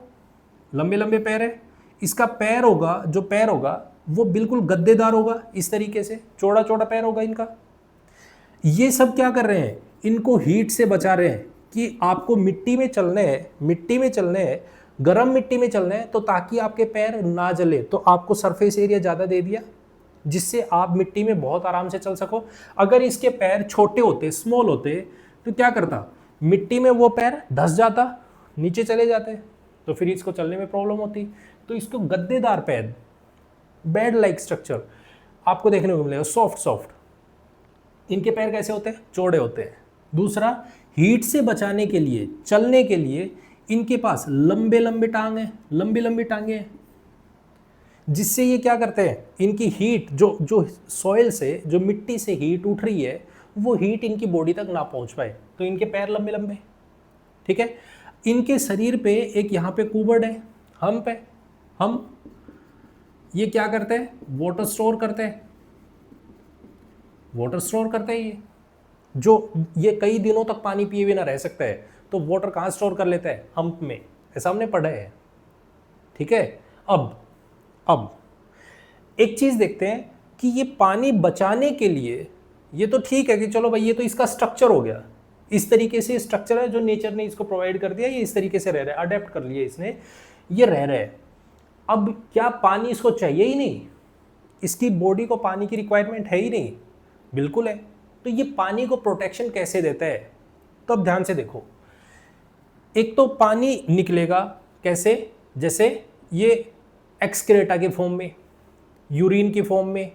A: लंबे लंबे पैर है। इसका पैर होगा, जो पैर होगा वो बिल्कुल गद्देदार होगा, इस तरीके से चौड़ा चौड़ा पैर होगा इनका। ये सब क्या कर रहे हैं, इनको हीट से बचा रहे हैं कि आपको मिट्टी में चलने हैं, मिट्टी में चलने हैं, गर्म मिट्टी में चलना है, तो ताकि आपके पैर ना जले, तो आपको सरफेस एरिया ज़्यादा दे दिया जिससे आप मिट्टी में बहुत आराम से चल सको। अगर इसके पैर छोटे होते, स्मॉल होते, तो क्या करता, मिट्टी में वो पैर धंस जाता, नीचे चले जाते, तो फिर इसको चलने में प्रॉब्लम होती। तो इसको गद्देदार पैर, बेड लाइक स्ट्रक्चर आपको देखने को मिलेगा, सॉफ्ट सॉफ्ट। इनके पैर कैसे होते हैं, चौड़े होते हैं। दूसरा, हीट से बचाने के लिए, चलने के लिए इनके पास लंबे लंबे टांग हैं, लंबी लंबी टांगे हैं, जिससे ये क्या करते हैं, इनकी हीट जो सॉइल से, जो मिट्टी से हीट उठ रही है, वो हीट इनकी बॉडी तक ना पहुंच पाए, तो इनके पैर लंबे लंबे, ठीक है। इनके शरीर पे एक यहाँ पे कुबड़ है, हम्प है, हम ये क्या करते हैं, वाटर स्टोर करते हैं, वाटर स्टोर करते हैं। जो ये कई दिनों तक पानी पिए बिना रह सकता है, तो वाटर कहाँ स्टोर कर लेता है, हम्प में, ऐसा हमने पढ़ा है, ठीक है। अब एक चीज देखते हैं कि ये पानी बचाने के लिए, ये तो ठीक है कि चलो भाई ये तो इसका स्ट्रक्चर हो गया, इस तरीके से स्ट्रक्चर है जो नेचर ने इसको प्रोवाइड कर दिया, ये इस तरीके से रह रहा है, अडेप्ट कर लिया इसने, ये रह रहा है। अब क्या पानी इसको चाहिए ही नहीं, इसकी बॉडी को पानी की रिक्वायरमेंट है ही नहीं, बिल्कुल है। तो ये पानी को प्रोटेक्शन कैसे देता है, तो अब ध्यान से देखो, एक तो पानी निकलेगा कैसे, जैसे ये एक्सक्रेटा के फॉर्म में, यूरिन की फॉर्म में,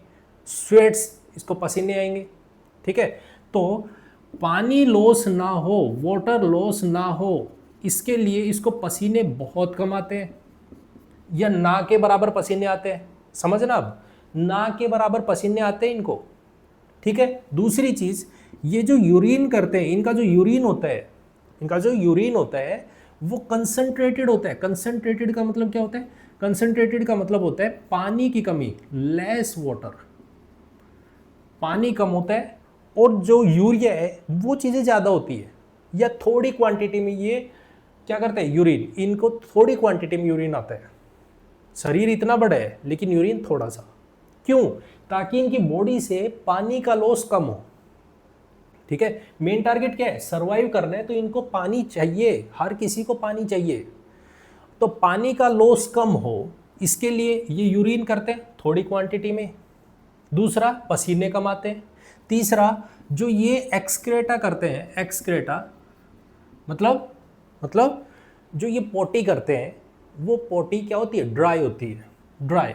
A: स्वेट्स, इसको पसीने आएंगे, ठीक है। तो पानी लॉस ना हो, वाटर लॉस ना हो, इसके लिए इसको पसीने बहुत कम आते हैं, या ना के बराबर पसीने आते हैं, समझना, अब ना के बराबर पसीने आते हैं इनको, ठीक है। दूसरी चीज, ये जो यूरिन करते हैं, इनका जो यूरिन होता है, इनका जो यूरिन होता है वो कंसंट्रेटेड होता है। कंसंट्रेटेड का मतलब क्या होता है, कंसंट्रेटेड का मतलब होता है पानी की कमी, लेस वाटर, पानी कम होता है, और जो यूरिया है वो चीज़ें ज़्यादा होती है, या थोड़ी क्वांटिटी में ये क्या करते हैं, यूरिन, इनको थोड़ी क्वांटिटी में यूरिन आता है। शरीर इतना बड़ा है लेकिन यूरिन थोड़ा सा, क्यों, ताकि इनकी बॉडी से पानी का लॉस कम हो, ठीक है। मेन टारगेट क्या है, सर्वाइव करना है, तो इनको पानी चाहिए, हर किसी को पानी चाहिए, तो पानी का लॉस कम हो, इसके लिए ये यूरिन करते हैं थोड़ी क्वांटिटी में। दूसरा, पसीने कमाते हैं। तीसरा, जो ये एक्सक्रेटा करते हैं, एक्सक्रेटा मतलब जो ये पोटी करते हैं, वो पोटी क्या होती है, ड्राई होती है, ड्राई,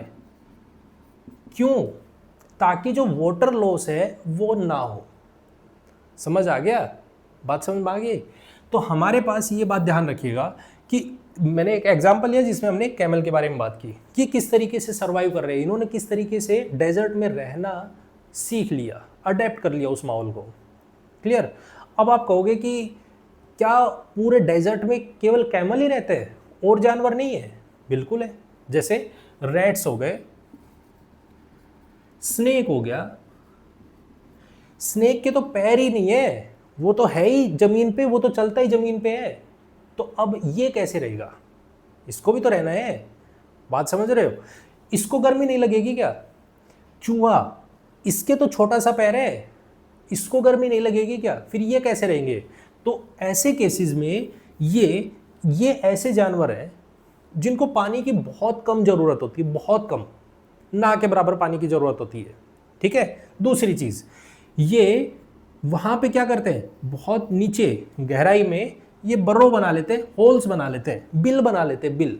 A: क्यों, ताकि जो वाटर लॉस है वो ना हो। समझ आ गया, बात समझ में आ गई। तो हमारे पास ये बात ध्यान रखिएगा कि मैंने एक एग्जांपल लिया जिसमें हमने कैमल के बारे में बात की कि किस तरीके से सर्वाइव कर रहे हैं, इन्होंने किस तरीके से डेजर्ट में रहना सीख लिया, अडेप्ट कर लिया उस माहौल को। क्लियर। अब आप कहोगे कि क्या पूरे डेजर्ट में केवल कैमल ही रहते हैं और जानवर नहीं है? बिल्कुल है। जैसे रैट्स हो गए, स्नेक हो गया, स्नेक के तो पैर ही नहीं है, वो तो है ही जमीन पे, वो तो चलता ही जमीन पे है, तो अब ये कैसे रहेगा, इसको भी तो रहना है, बात समझ रहे हो। इसको गर्मी नहीं लगेगी क्या? चूहा, इसके तो छोटा सा पैर है, इसको गर्मी नहीं लगेगी क्या? फिर ये कैसे रहेंगे? तो ऐसे केसेस में ये ऐसे जानवर हैं जिनको पानी की बहुत कम ज़रूरत होती है, बहुत कम, ना के बराबर पानी की ज़रूरत होती है, ठीक है। दूसरी चीज़, ये वहाँ पे क्या करते हैं, बहुत नीचे गहराई में ये बर्रो बना लेते हैं, होल्स बना लेते हैं, बिल बना लेते हैं, बिल,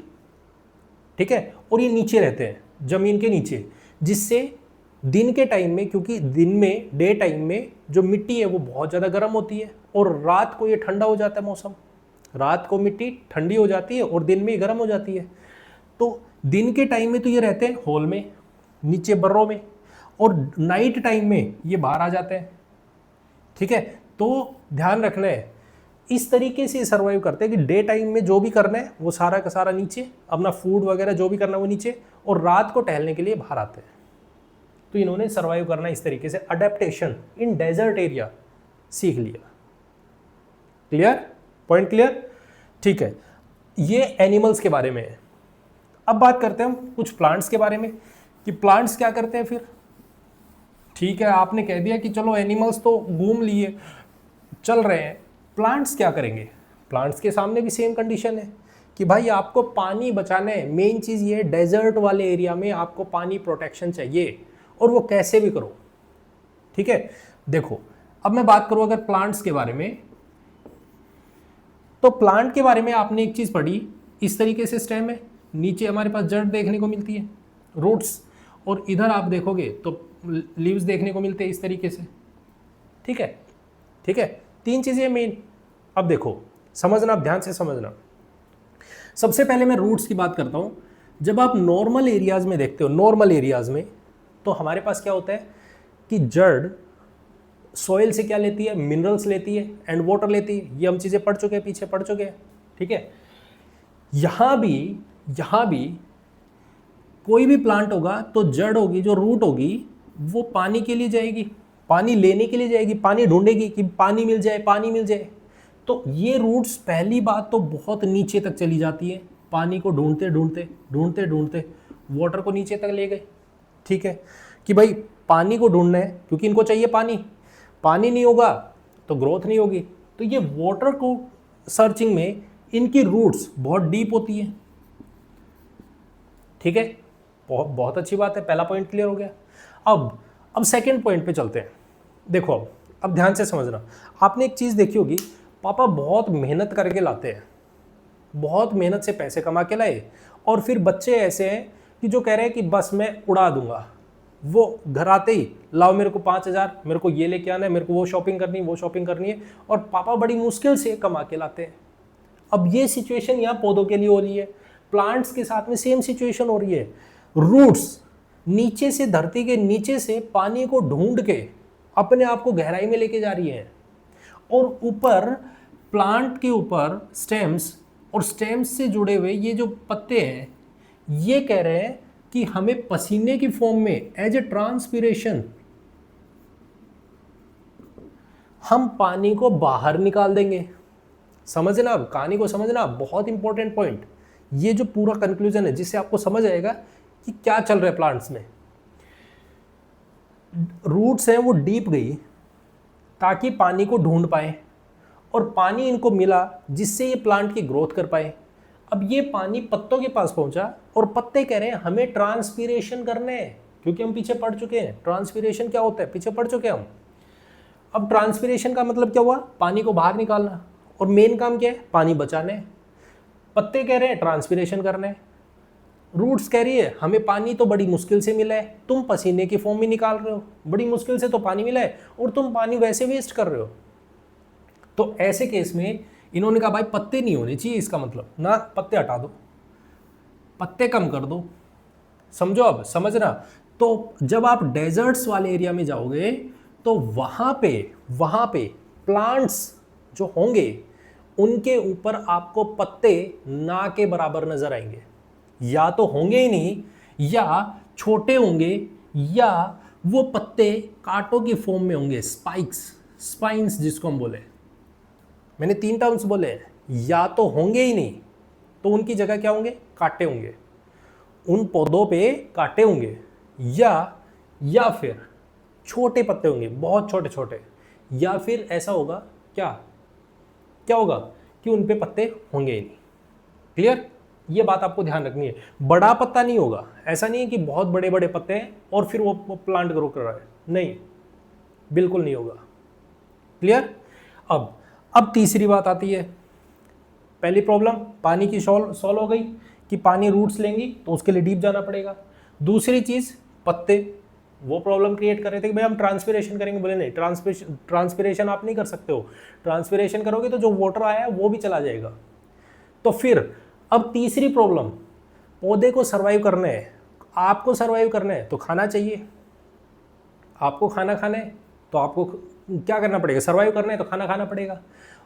A: ठीक है। और ये नीचे रहते हैं जमीन के नीचे, जिससे दिन के टाइम में, क्योंकि दिन में डे टाइम में जो मिट्टी है वो बहुत ज़्यादा गर्म होती है और रात को ये ठंडा हो जाता है मौसम, रात को मिट्टी ठंडी हो जाती है और दिन में गर्म हो जाती है। तो दिन के टाइम में तो ये रहते हैं होल में, नीचे बर्रों में, और नाइट टाइम में ये बाहर आ जाते हैं, ठीक है। तो ध्यान रखना है, इस तरीके से सर्वाइव करते हैं कि डे टाइम में जो भी करना है वो सारा का सारा नीचे, अपना फूड वगैरह जो भी करना है वो नीचे, और रात को टहलने के लिए बाहर आते हैं। तो इन्होंने सर्वाइव करना इस तरीके से, अडेप्टेशन इन डेजर्ट एरिया सीख लिया। क्लियर, पॉइंट क्लियर, ठीक है। ये एनिमल्स के बारे में है। अब बात करते हैं हम कुछ प्लांट्स के बारे में कि प्लांट्स क्या करते हैं फिर। ठीक है, आपने कह दिया कि चलो एनिमल्स तो घूम लिए, चल रहे हैं, प्लांट्स क्या करेंगे। प्लांट्स के सामने भी सेम कंडीशन है कि भाई आपको पानी बचाना है। मेन चीज़ ये, डेजर्ट वाले एरिया में आपको पानी प्रोटेक्शन चाहिए, और वो कैसे भी करो, ठीक है। देखो, अब मैं बात करूं अगर प्लांट्स के बारे में, तो प्लांट के बारे में आपने एक चीज़ पढ़ी, इस तरीके से स्टेम है, नीचे हमारे पास जड़ देखने को मिलती है, रूट्स, और इधर आप देखोगे तो लीव्स देखने को मिलते हैं इस तरीके से, ठीक है, ठीक है। तीन चीज़ें मेन। अब देखो, समझना, ध्यान से समझना। सबसे पहले मैं रूट्स की बात करता हूँ। जब आप नॉर्मल एरियाज़ में देखते हो, नॉर्मल एरियाज़ में, तो हमारे पास क्या होता है कि जड़ सॉइल से क्या लेती है, मिनरल्स लेती है एंड वाटर लेती है। ये हम चीज़ें पढ़ चुके हैं, पीछे पढ़ चुके हैं, ठीक है। यहाँ भी कोई भी प्लांट होगा तो जड़ होगी, जो रूट होगी, वो पानी के लिए जाएगी, पानी लेने के लिए जाएगी, पानी ढूंढेगी कि पानी मिल जाए, पानी मिल जाए। तो ये रूट्स पहली बात तो बहुत नीचे तक चली जाती है, पानी को ढूंढते ढूंढते ढूंढते ढूंढते वाटर को नीचे तक ले गए, ठीक है, कि भाई पानी को ढूंढना है, क्योंकि इनको चाहिए पानी, पानी नहीं होगा तो ग्रोथ नहीं होगी। तो ये वाटर को सर्चिंग में इनकी रूट्स बहुत डीप होती है, ठीक है। बहुत अच्छी बात है, पहला पॉइंट क्लियर हो गया। अब सेकंड पॉइंट पे चलते हैं। देखो, अब ध्यान से समझना। आपने एक चीज़ देखी होगी, पापा बहुत मेहनत करके लाते हैं, बहुत मेहनत से पैसे कमा के लाए, और फिर बच्चे ऐसे हैं कि जो कह रहे हैं कि बस मैं उड़ा दूंगा। वो घर आते ही, लाओ मेरे को 5,000, मेरे को ये लेके आना है, मेरे को वो शॉपिंग करनी है, वो शॉपिंग करनी है, और पापा बड़ी मुश्किल से कमा के लाते हैं। अब ये सिचुएशन यहाँ पौधों के लिए हो रही है, प्लांट्स के साथ में सेम सिचुएशन हो रही है। रूट्स नीचे से, धरती के नीचे से पानी को ढूंढ के अपने आप को गहराई में लेके जा रही है, और ऊपर प्लांट के ऊपर स्टेम्स, और स्टेम्स से जुड़े हुए ये जो पत्ते हैं, ये कह रहे हैं कि हमें पसीने की फॉर्म में एज ए ट्रांसपिरेशन हम पानी को बाहर निकाल देंगे। समझना, अब कहानी को समझना, बहुत इंपॉर्टेंट पॉइंट। ये जो पूरा कंक्लूजन है, जिससे आपको समझ आएगा कि क्या चल रहा है प्लांट्स में। रूट्स हैं वो डीप गई ताकि पानी को ढूंढ पाए, और पानी इनको मिला जिससे ये प्लांट की ग्रोथ कर पाए। अब ये पानी पत्तों के पास पहुंचा, और पत्ते कह रहे हैं हमें ट्रांसपीरेशन करने हैं, क्योंकि हम पीछे पढ़ चुके हैं ट्रांसपीरेशन क्या होता है, पीछे पढ़ चुके हैं हम। अब ट्रांसपीरेशन का मतलब क्या हुआ, पानी को बाहर निकालना, और मेन काम क्या है, पानी बचाना है। पत्ते कह रहे हैं ट्रांसपीरेशन करना है, रूट्स कह रही है हमें पानी तो बड़ी मुश्किल से मिला है, तुम पसीने की फॉर्म में निकाल रहे हो, बड़ी मुश्किल से तो पानी मिला है, और तुम पानी वैसे वेस्ट कर रहे हो। तो ऐसे केस में इन्होंने कहा भाई पत्ते नहीं होने चाहिए, इसका मतलब ना, पत्ते हटा दो, पत्ते कम कर दो। समझो, अब समझना। तो जब आप डेजर्ट्स वाले एरिया में जाओगे तो वहाँ पे प्लांट्स जो होंगे उनके ऊपर आपको पत्ते ना के बराबर नजर आएंगे, या तो होंगे ही नहीं, या छोटे होंगे, या वो पत्ते कांटों की फॉर्म में होंगे, स्पाइक्स, स्पाइंस जिसको हम बोले। मैंने 3 टर्म्स बोले, या तो होंगे ही नहीं, तो उनकी जगह क्या होंगे, कांटे होंगे, उन पौधों पे कांटे होंगे, या फिर छोटे पत्ते होंगे, बहुत छोटे छोटे, या फिर ऐसा होगा, क्या होगा कि उन पे पत्ते होंगे ही नहीं। क्लियर, ये बात आपको ध्यान रखनी है। बड़ा पत्ता नहीं होगा, ऐसा नहीं है कि बहुत बड़े बड़े पत्ते हैं और फिर वो प्लांट ग्रो कर रहा है, नहीं, बिल्कुल नहीं होगा। क्लियर। अब तीसरी बात आती है, पहली प्रॉब्लम पानी की सॉल्व हो गई कि पानी रूट्स लेंगी तो उसके लिए डीप जाना पड़ेगा। दूसरी चीज़ पत्ते, वो प्रॉब्लम क्रिएट कर रहे थे कि भाई हम ट्रांसपिरेशन करेंगे, बोले नहीं, ट्रांसपिरेशन आप नहीं कर सकते हो, ट्रांसपिरेशन करोगे तो जो वाटर आया है वो भी चला जाएगा। तो फिर अब तीसरी प्रॉब्लम, पौधे को सर्वाइव करना है, आपको सर्वाइव करना है तो खाना चाहिए, आपको खाना खाना है तो आपको क्या करना पड़ेगा, सर्वाइव करना है तो खाना खाना पड़ेगा।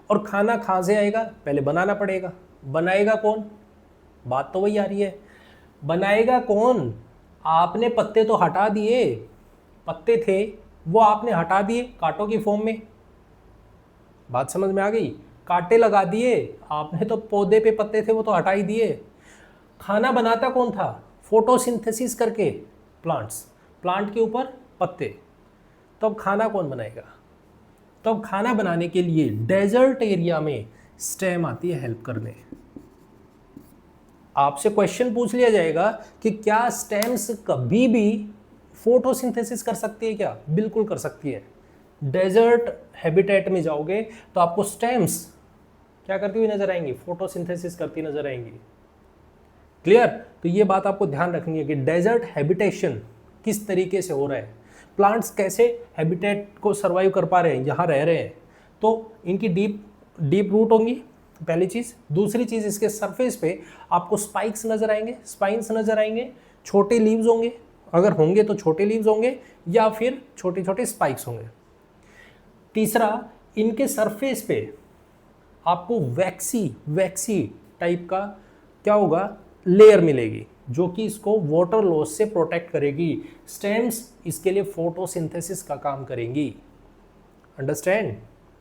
A: और खाना कहाँ से आएगा, पहले बनाना पड़ेगा। बनाएगा कौन, बात तो वही आ रही है, बनाएगा कौन। आपने पत्ते तो हटा दिए, पत्ते थे वो आपने हटा दिए कांटों की फॉर्म में, बात समझ में आ गई, कांटे लगा दिए आपने, तो पौधे पे पत्ते थे वो तो हटा ही दिए। खाना बनाता कौन था, फोटोसिंथेसिस करके प्लांट्स, प्लांट के ऊपर पत्ते, तो अब खाना कौन बनाएगा। तो अब खाना बनाने के लिए डेजर्ट एरिया में स्टेम आती है हेल्प करने। आपसे क्वेश्चन पूछ लिया जाएगा कि क्या स्टेम्स कभी भी फोटोसिंथेसिस कर सकती है, क्या, बिल्कुल कर सकती है। डेजर्ट हैबिटेट में जाओगे तो आपको स्टेम्स क्या करती हुई नजर आएंगी, फोटोसिंथेसिस करती नजर आएंगी। क्लियर। तो ये बात आपको ध्यान रखनी है कि डेजर्ट हैबिटेशन किस तरीके से हो रहा है, प्लांट्स कैसे हैबिटेट को सर्वाइव कर पा रहे हैं, यहाँ रह रहे हैं, तो इनकी डीप रूट होंगी, पहली चीज़। दूसरी चीज़, इसके सरफेस पे आपको स्पाइक्स नजर आएंगे, स्पाइन्स नजर आएंगे, छोटे लीव्स होंगे, अगर होंगे तो छोटे लीव्स होंगे या फिर छोटे छोटे स्पाइक्स होंगे। तीसरा, इनके सरफेस पे आपको वैक्सी टाइप का क्या होगा, लेयर मिलेगी, जो कि इसको वाटर लॉस से प्रोटेक्ट करेगी। स्टेम्स इसके लिए फोटोसिंथेसिस का काम करेंगी। अंडरस्टैंड,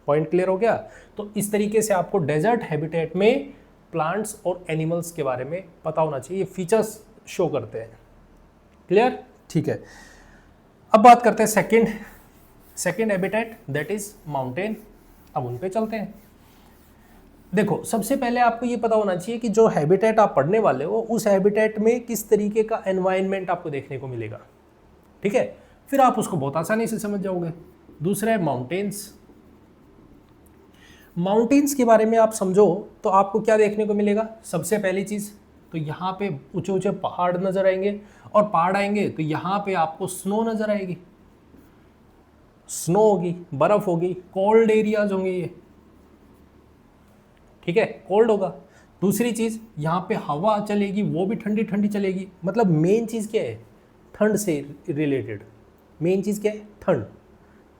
A: पॉइंट क्लियर हो गया। तो इस तरीके से आपको डेजर्ट हैबिटेट में प्लांट्स और एनिमल्स के बारे में पता होना चाहिए, फीचर्स शो करते हैं। क्लियर, ठीक है। अब बात करते हैं second habitat, that is mountain. अब उन पे चलते हैं। देखो, सबसे पहले आपको ये पता होना चाहिए कि जो हैबिटेट आप पढ़ने वाले हो उस हैबिटेट में किस तरीके का एनवायरनमेंट आपको देखने को मिलेगा, ठीक है, फिर आप उसको बहुत आसानी से समझ जाओगे। दूसरा है माउंटेन्स। माउंटेन्स के बारे में आप समझो तो आपको क्या देखने को मिलेगा, सबसे पहली चीज़ तो यहाँ पे ऊंचे ऊंचे पहाड़ नजर आएंगे, और पहाड़ आएंगे तो यहाँ पे आपको स्नो नजर आएगी, स्नो होगी, बर्फ होगी, कोल्ड एरियाज होंगे ये, ठीक है, कोल्ड होगा। दूसरी चीज़, यहाँ पे हवा चलेगी, वो भी ठंडी ठंडी चलेगी। मतलब मेन चीज़ क्या है, ठंड से रिलेटेड मेन चीज़ क्या है, ठंड,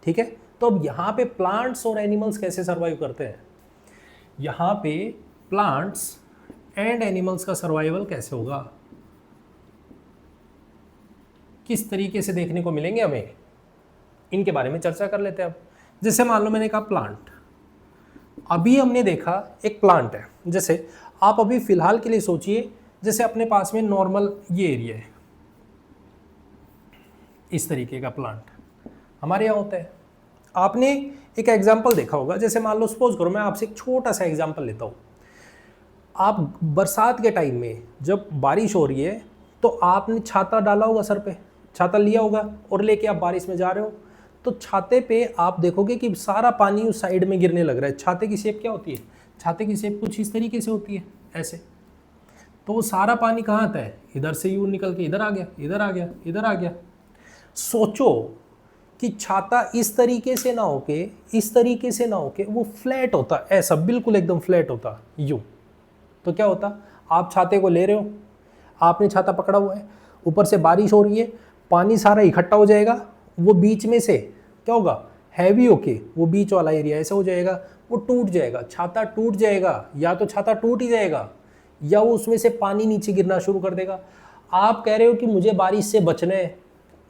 A: ठीक है। तो अब यहाँ पे प्लांट्स और एनिमल्स कैसे सर्वाइव करते हैं, यहाँ पे प्लांट्स एंड एनिमल्स का सर्वाइवल कैसे होगा, किस तरीके से देखने को मिलेंगे हमें, इनके बारे में चर्चा कर लेते हैं। अब जैसे मान लो मैंने कहा प्लांट, अभी हमने देखा एक प्लांट है, जैसे आप अभी फिलहाल के लिए सोचिए, जैसे अपने पास में नॉर्मल ये एरिया है, इस तरीके का प्लांट हमारे यहाँ होता है। आपने एक एग्जाम्पल देखा होगा, जैसे मान लो सपोज करो मैं आपसे एक छोटा सा एग्जाम्पल लेता हूँ। आप बरसात के टाइम में जब बारिश हो रही है तो आपने छाता डाला होगा सर पे, छाता लिया होगा और लेके आप बारिश में जा रहे हो, तो छाते पे आप देखोगे कि सारा पानी उस साइड में गिरने लग रहा है। छाते की शेप क्या होती है, छाते की शेप कुछ इस तरीके से होती है, ऐसे। तो वो सारा पानी कहाँ आता है, इधर से यूँ निकल के इधर आ गया, इधर आ गया, इधर आ गया। सोचो कि छाता इस तरीके से ना होके, इस तरीके से ना होके वो फ्लैट होता, ऐसा बिल्कुल एकदम फ्लैट होता यूँ, तो क्या होता, आप छाते को ले रहे हो, आपने छाता पकड़ा हुआ है, ऊपर से बारिश हो रही है, पानी सारा इकट्ठा हो जाएगा, वो बीच में से क्या होगा, हैवी होके वो बीच वाला एरिया ऐसा हो जाएगा, वो टूट जाएगा, छाता टूट जाएगा, या तो छाता टूट ही जाएगा या वो उसमें से पानी नीचे गिरना शुरू कर देगा। आप कह रहे हो कि मुझे बारिश से बचना है,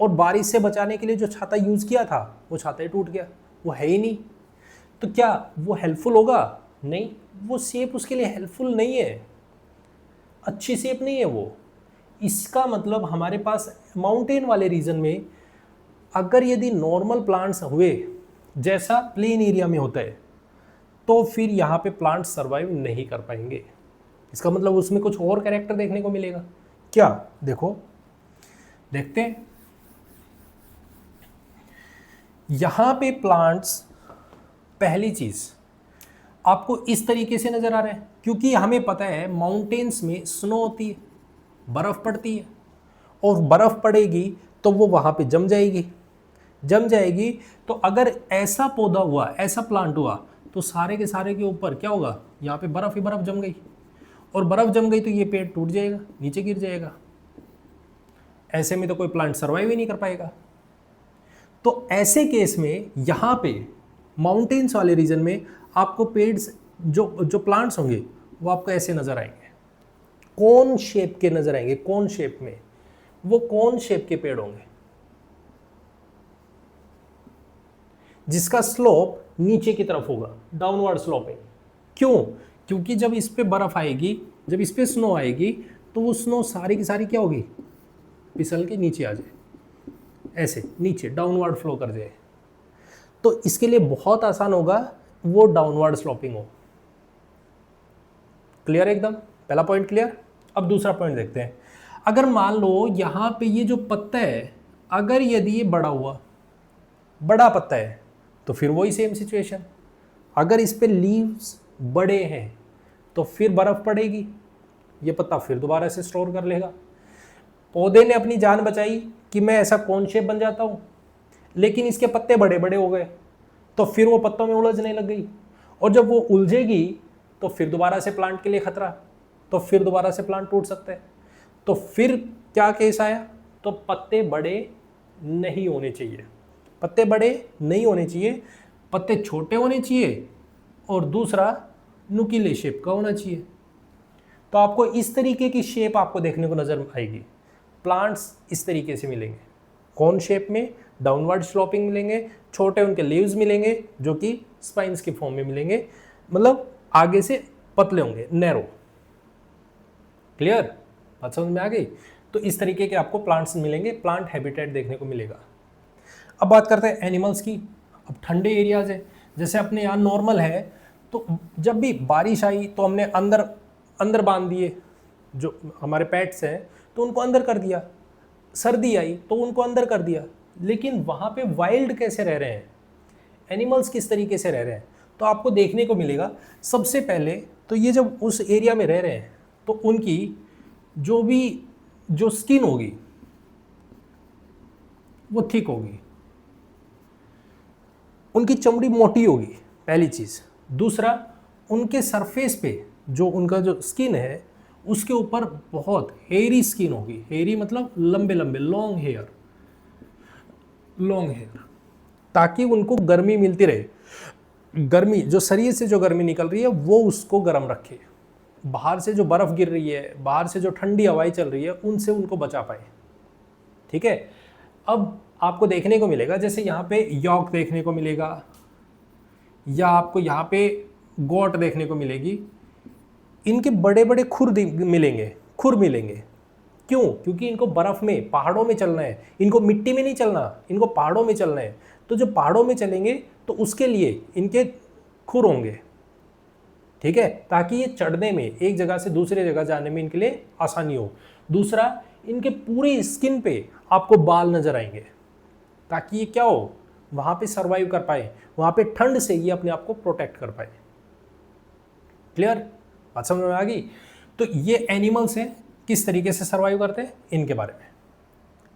A: और बारिश से बचाने के लिए जो छाता यूज़ किया था वो छाता ही टूट गया, वो है ही नहीं, तो क्या वो हेल्पफुल होगा, नहीं, वो शेप उसके लिए हेल्पफुल नहीं है, अच्छी शेप नहीं है वो। इसका मतलब हमारे पास माउंटेन वाले रीजन में अगर यदि नॉर्मल प्लांट्स हुए जैसा प्लेन एरिया में होता है, तो फिर यहाँ पे प्लांट्स सर्वाइव नहीं कर पाएंगे। इसका मतलब उसमें कुछ और कैरेक्टर देखने को मिलेगा क्या, देखो देखते हैं। यहाँ पे प्लांट्स, पहली चीज आपको इस तरीके से नजर आ रहा है, क्योंकि हमें पता है माउंटेन्स में स्नो होती है, बर्फ पड़ती है, और बर्फ पड़ेगी तो वो वहां पे जम जाएगी। जम जाएगी तो अगर ऐसा पौधा हुआ, ऐसा प्लांट हुआ, तो सारे के सारे के ऊपर क्या होगा, यहाँ पे बर्फ ही बर्फ जम गई, और बर्फ जम गई तो ये पेड़ टूट जाएगा, नीचे गिर जाएगा। ऐसे में तो कोई प्लांट सर्वाइव ही नहीं कर पाएगा। तो ऐसे केस में यहाँ पे माउंटेन्स वाले रीजन में आपको पेड़ जो जो प्लांट्स होंगे वो आपको ऐसे नजर आएंगे, कौन शेप के नजर आएंगे। कौन शेप में, वो कौन शेप के पेड़ होंगे जिसका स्लोप नीचे की तरफ होगा, डाउनवर्ड स्लोपिंग। क्यों? क्योंकि जब इस पे बर्फ आएगी, जब इस पे स्नो आएगी, तो वो स्नो सारी की सारी क्या होगी, फिसल के नीचे आ जाए, ऐसे नीचे डाउनवर्ड फ्लो कर जाए। तो इसके लिए बहुत आसान होगा वो डाउनवर्ड स्लोपिंग हो। क्लियर एकदम? पहला पॉइंट क्लियर। अब दूसरा पॉइंट देखते हैं। अगर मान लो यहाँ पे ये जो पत्ता है, अगर यदि ये बड़ा हुआ, बड़ा पत्ता है, तो फिर वही सेम सिचुएशन। अगर इस पे लीव्स बड़े हैं तो फिर बर्फ पड़ेगी, ये पत्ता फिर दोबारा से स्टोर कर लेगा। पौधे ने अपनी जान बचाई कि मैं ऐसा कौन शेप बन जाता हूँ, लेकिन इसके पत्ते बड़े बड़े हो गए, तो फिर वो पत्तों में उलझने लग गई, और जब वो उलझेगी तो फिर दोबारा से प्लांट के लिए खतरा, तो फिर दोबारा से प्लांट टूट सकता है। तो फिर क्या केस आया, तो पत्ते बड़े नहीं होने चाहिए, पत्ते बड़े नहीं होने चाहिए, पत्ते छोटे होने चाहिए, और दूसरा नुकीले शेप का होना चाहिए। तो आपको इस तरीके की शेप आपको देखने को नजर आएगी। प्लांट्स इस तरीके से मिलेंगे, कौन शेप में, डाउनवर्ड स्लोपिंग मिलेंगे, छोटे उनके लीव्स मिलेंगे जो कि स्पाइन्स के फॉर्म में मिलेंगे, मतलब आगे से पतले होंगे, नैरो। क्लियर? बात समझ में आ गई? तो इस तरीके के आपको प्लांट्स मिलेंगे, प्लांट हैबिटेट देखने को मिलेगा। अब बात करते हैं एनिमल्स की। अब ठंडे एरियाज है, जैसे अपने यहाँ नॉर्मल है, तो जब भी बारिश आई तो हमने अंदर अंदर बांध दिए, जो हमारे पेट्स हैं तो उनको अंदर कर दिया, सर्दी आई तो उनको अंदर कर दिया। लेकिन वहाँ पे वाइल्ड कैसे रह रहे हैं, एनिमल्स किस तरीके से रह रहे हैं, तो आपको देखने को मिलेगा। सबसे पहले तो ये जब उस एरिया में रह रहे हैं तो उनकी जो स्किन होगी वो थिक होगी, उनकी चमड़ी मोटी होगी, पहली चीज़। दूसरा, उनके सरफेस पे जो उनका जो स्किन है उसके ऊपर बहुत हेयरी स्किन होगी। हेयरी मतलब लंबे लंबे, लॉन्ग हेयर, ताकि उनको गर्मी मिलती रहे। गर्मी, जो शरीर से जो गर्मी निकल रही है वो उसको गर्म रखे, बाहर से जो बर्फ़ गिर रही है, बाहर से जो ठंडी हवाएं चल रही है, उनसे उनको बचा पाए। ठीक है? अब आपको देखने को मिलेगा, जैसे यहाँ पे यॉक देखने को मिलेगा, या आपको यहाँ पे गोट देखने को मिलेगी। इनके बड़े बड़े खुर मिलेंगे। क्यों? क्योंकि इनको बर्फ़ में, पहाड़ों में चलना है, इनको मिट्टी में नहीं चलना, इनको पहाड़ों में चलना है। तो जब पहाड़ों में चलेंगे तो उसके लिए इनके खुर होंगे, ठीक है, ताकि ये चढ़ने में, एक जगह से दूसरे जगह जाने में इनके लिए आसानी हो। दूसरा, इनके पूरे स्किन पे आपको बाल नजर आएंगे, ताकि ये क्या हो, वहाँ पे सरवाइव कर पाए, वहाँ पे ठंड से ये अपने आप को प्रोटेक्ट कर पाए। क्लियर? बात समझ में आ गई? तो ये एनिमल्स हैं, किस तरीके से सरवाइव करते हैं इनके बारे में।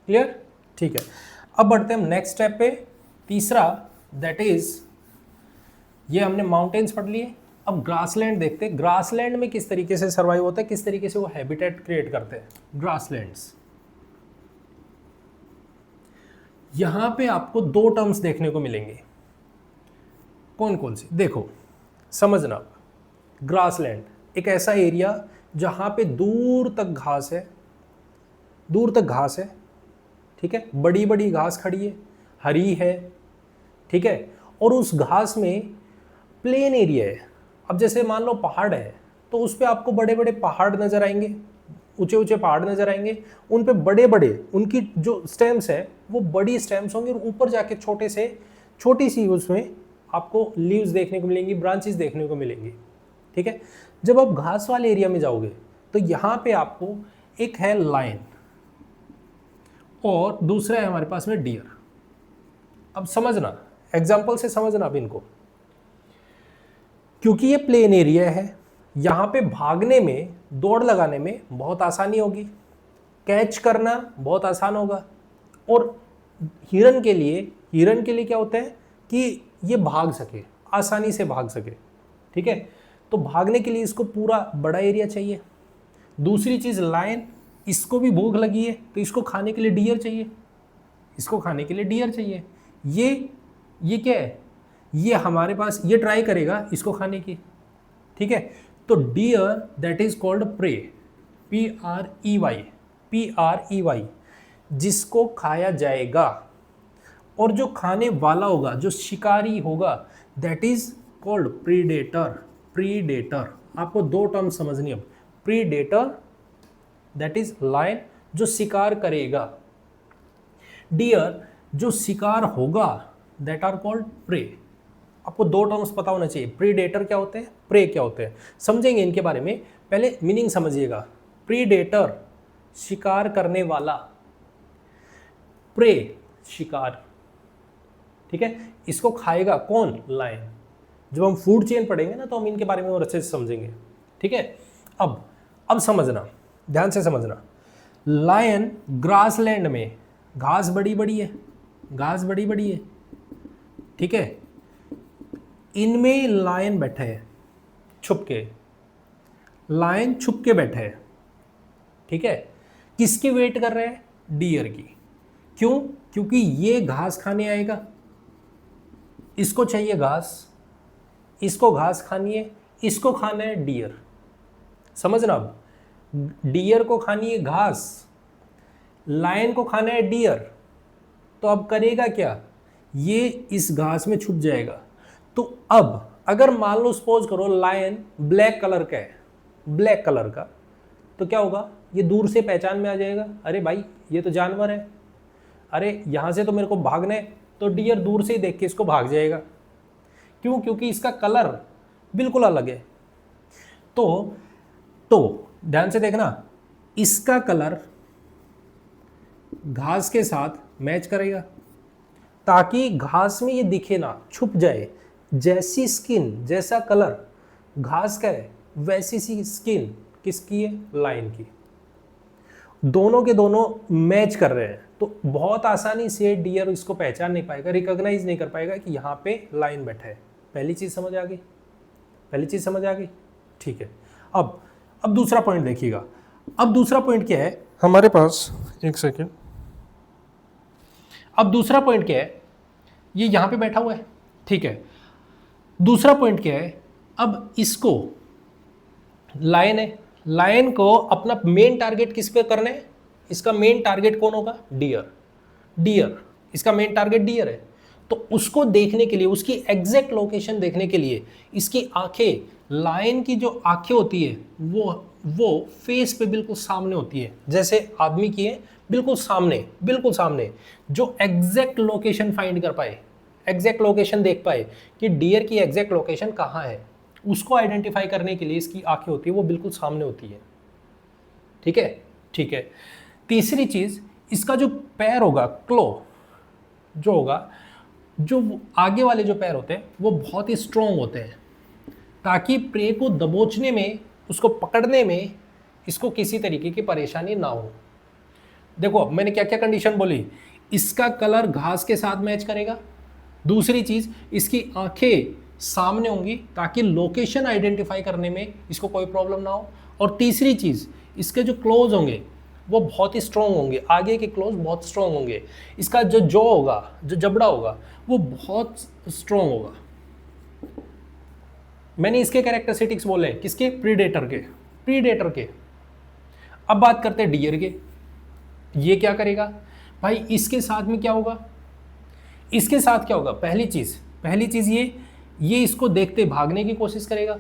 A: क्लियर? ठीक है। अब बढ़ते हैं हम नेक्स्ट स्टेप पे, तीसरा, दैट इज, ये हमने माउंटेन्स पढ़ लिए। अब ग्रासलैंड देखते हैं, ग्रासलैंड में किस तरीके से सर्वाइव होता है, किस तरीके से वो हैबिटेट क्रिएट करते हैं ग्रासलैंड्स। यहां पे आपको दो टर्म्स देखने को मिलेंगे। कौन कौन सी? देखो, समझना। ग्रासलैंड एक ऐसा एरिया जहां पे दूर तक घास है, ठीक है, बड़ी बड़ी घास खड़ी है, हरी है, ठीक है, और उस घास में प्लेन एरिया है। अब जैसे मान लो पहाड़ है, तो उस पर आपको बड़े बड़े पहाड़ नजर आएंगे, ऊंचे ऊंचे पहाड़ नजर आएंगे, उन पे बड़े बड़े, उनकी जो स्टेम्स है वो बड़ी स्टेम्स होंगी, और ऊपर जाके छोटी सी उसमें आपको लीव्स देखने को मिलेंगी, ब्रांचेस देखने को मिलेंगी। ठीक है? जब आप घास वाले एरिया में जाओगे तो यहाँ पे आपको एक है लायन और दूसरा है हमारे पास में डियर। अब समझना, एग्जाम्पल से समझना अब इनको, क्योंकि ये प्लेन एरिया है, यहाँ पे भागने में, दौड़ लगाने में बहुत आसानी होगी, कैच करना बहुत आसान होगा। और हिरन के लिए क्या होता है कि ये भाग सके, आसानी से भाग सके, ठीक है। तो भागने के लिए इसको पूरा बड़ा एरिया चाहिए। दूसरी चीज़ लायन, इसको भी भूख लगी है तो इसको खाने के लिए डियर चाहिए, इसको खाने के लिए डियर चाहिए। ये क्या है, ये हमारे पास, ये ट्राई करेगा इसको खाने की, ठीक है। तो dear that is called prey, PREY, जिसको खाया जाएगा। और जो खाने वाला होगा, जो शिकारी होगा, दैट इज कॉल्ड प्रीडेटर। आपको दो टर्म समझनी है। प्रीडेटर दैट इज लायन, जो शिकार करेगा। डियर जो शिकार होगा, दैट आर कॉल्ड प्रे। आपको दो टर्म्स पता होना चाहिए, प्रीडेटर क्या होते हैं, प्रे क्या होते हैं। समझेंगे इनके बारे में, पहले मीनिंग समझिएगा। प्रीडेटर शिकार करने वाला, प्रे शिकार, ठीक है। इसको खाएगा कौन, लायन। जब हम फूड चेन पढ़ेंगे ना तो हम इनके बारे में और अच्छे से समझेंगे, ठीक है। अब समझना, ध्यान से समझना। लायन ग्रासलैंड में, घास बड़ी बड़ी है, ठीक है। इनमें लायन बैठा है छुप के, लायन छुप के बैठा है, ठीक है। किसकी वेट कर रहे हैं, डियर की। क्यों, क्योंकि ये घास खाने आएगा, इसको चाहिए घास, इसको घास खानी है, इसको खाना है डियर। समझना, अब डियर को खानी है घास, लायन को खाना है डियर। तो अब करेगा क्या, ये इस घास में छुप जाएगा। तो अब अगर मान लो सपोज करो लायन ब्लैक कलर का है, ब्लैक कलर का, तो क्या होगा, ये दूर से पहचान में आ जाएगा, अरे भाई ये तो जानवर है, अरे यहाँ से तो मेरे को भागना है। तो डियर दूर से ही देख के इसको भाग जाएगा। क्यों, क्योंकि इसका कलर बिल्कुल अलग है। तो ध्यान से देखना, इसका कलर घास के साथ मैच करेगा ताकि घास में ये दिखे ना, छुप जाए। जैसी स्किन, जैसा कलर घास का है, वैसी सी स्किन किसकी है, लायन की। दोनों के दोनों मैच कर रहे हैं, तो बहुत आसानी से डियर इसको पहचान नहीं पाएगा, रिकॉग्नाइज नहीं कर पाएगा कि यहाँ पे लायन बैठा है। पहली चीज समझ आ गई, ठीक है। अब दूसरा पॉइंट देखिएगा। अब दूसरा पॉइंट क्या है हमारे पास, एक सेकेंड। अब दूसरा पॉइंट क्या है, ये यहां पे बैठा हुआ है, ठीक है। दूसरा पॉइंट क्या है, अब इसको, लायन है, लायन को अपना मेन टारगेट किस पे करना है, इसका मेन टारगेट कौन होगा, डियर, इसका मेन टारगेट डियर है। तो उसको देखने के लिए, उसकी एग्जैक्ट लोकेशन देखने के लिए, इसकी आंखें, लायन की जो आंखें होती है वो फेस पे बिल्कुल सामने होती है, जैसे आदमी की है, बिल्कुल सामने, जो एग्जैक्ट लोकेशन फाइंड कर पाए, एग्जैक्ट लोकेशन देख पाए कि डियर की एग्जैक्ट लोकेशन कहाँ है, उसको आइडेंटिफाई करने के लिए इसकी आंखें होती है, वो बिल्कुल सामने होती है, ठीक है। तीसरी चीज, इसका जो पैर होगा, क्लो जो होगा, जो आगे वाले जो पैर होते हैं वो बहुत ही स्ट्रॉन्ग होते हैं, ताकि प्रे को दबोचने में, उसको पकड़ने में इसको किसी तरीके की परेशानी ना हो। देखो मैंने क्या क्या कंडीशन बोली, इसका कलर घास के साथ मैच करेगा। दूसरी चीज, इसकी आंखें सामने होंगी ताकि लोकेशन आइडेंटिफाई करने में इसको कोई प्रॉब्लम ना हो। और तीसरी चीज, इसके जो क्लोज होंगे वो बहुत ही स्ट्रॉन्ग होंगे, आगे के क्लोज बहुत स्ट्रॉन्ग होंगे। इसका जो जॉ होगा, जो जबड़ा होगा, वो बहुत स्ट्रॉन्ग होगा। मैंने इसके कैरेक्टरिस्टिक्स बोले, किसके, प्रीडेटर के। अब बात करते हैं डियर के। ये क्या करेगा भाई, इसके साथ में क्या होगा, इसके साथ क्या होगा, पहली चीज ये इसको देखते भागने की कोशिश करेगा,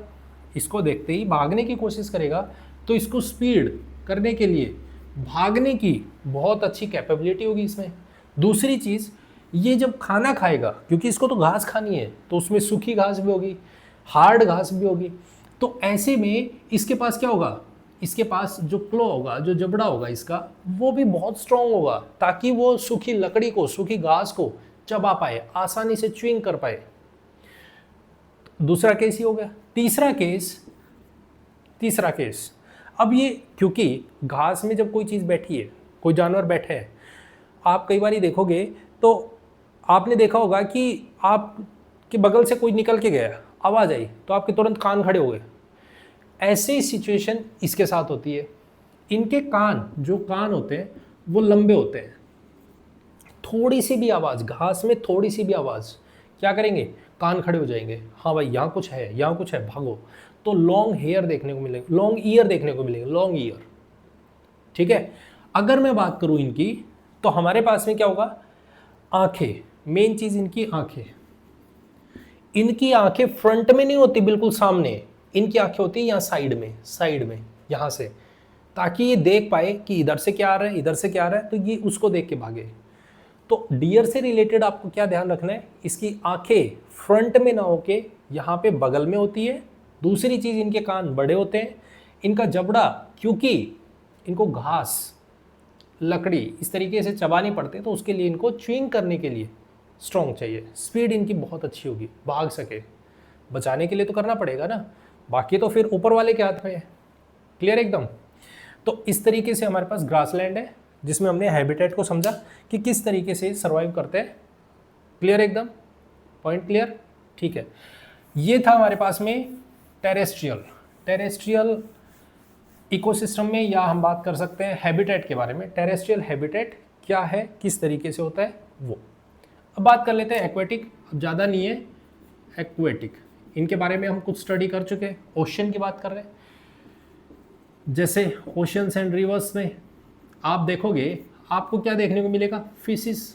A: इसको देखते ही भागने की कोशिश करेगा। तो इसको स्पीड करने के लिए भागने की बहुत अच्छी कैपेबिलिटी होगी इसमें। दूसरी चीज, ये जब खाना खाएगा, क्योंकि इसको तो घास खानी है, तो उसमें सूखी घास भी होगी, हार्ड घास भी होगी। तो ऐसे में इसके पास क्या होगा, इसके पास जो क्लो होगा, जो जबड़ा होगा इसका, वो भी बहुत स्ट्रॉन्ग होगा, ताकि वो सूखी लकड़ी को, सूखी घास को चबा पाए, आसानी से च्युइंग कर पाए। दूसरा केस ही हो गया। तीसरा केस, अब ये क्योंकि घास में जब कोई चीज़ बैठी है, कोई जानवर बैठे है, आप कई बार ही देखोगे तो आपने देखा होगा कि आपके बगल से कोई निकल के गया, आवाज़ आई तो आपके तुरंत कान खड़े हो गए। ऐसे ही सिचुएशन इसके साथ होती है। इनके जो कान होते हैं वो लंबे होते हैं। थोड़ी सी भी आवाज़, घास में थोड़ी सी भी आवाज़ क्या करेंगे, कान खड़े हो जाएंगे। हाँ भाई यहाँ कुछ है, भागो। तो लॉन्ग ईयर देखने को मिलेंगे, लॉन्ग ईयर। ठीक है। अगर मैं बात करूँ इनकी, तो हमारे पास में क्या होगा, आंखें, मेन चीज़ इनकी आंखें। इनकी आंखें फ्रंट में नहीं होती, बिल्कुल सामने। इनकी आंखें होती है यहाँ साइड में यहाँ से, ताकि ये देख पाए कि इधर से क्या आ रहा है, तो ये उसको देख के भागे। तो डियर से रिलेटेड आपको क्या ध्यान रखना है, इसकी आंखें फ्रंट में ना होके यहाँ पे बगल में होती है। दूसरी चीज़, इनके कान बड़े होते हैं। इनका जबड़ा, क्योंकि इनको घास, लकड़ी इस तरीके से चबानी पड़ते हैं, तो उसके लिए इनको च्युइंग करने के लिए स्ट्रॉन्ग चाहिए। स्पीड इनकी बहुत अच्छी होगी, भाग सके। बचाने के लिए तो करना पड़ेगा ना, बाकी तो फिर ऊपर वाले के हाथ में है। क्लियर एकदम। तो इस तरीके से हमारे पास ग्रासलैंड है, जिसमें हमने हैबिटेट को समझा कि किस तरीके से सर्वाइव करते हैं। क्लियर एकदम, पॉइंट क्लियर। ठीक है, ये था हमारे पास में टेरेस्ट्रियल इकोसिस्टम में, या हम बात कर सकते हैं हैबिटेट के बारे में। टेरेस्ट्रियल हैबिटेट क्या है, किस तरीके से होता है वो। अब बात कर लेते हैं एक्वेटिक। अब ज़्यादा नहीं है, एक्वेटिक, इनके बारे में हम कुछ स्टडी कर चुके हैं। ओशन की बात कर रहे हैं, जैसे ओशंस एंड रिवर्स में आप देखोगे, आपको क्या देखने को मिलेगा, फिशिस।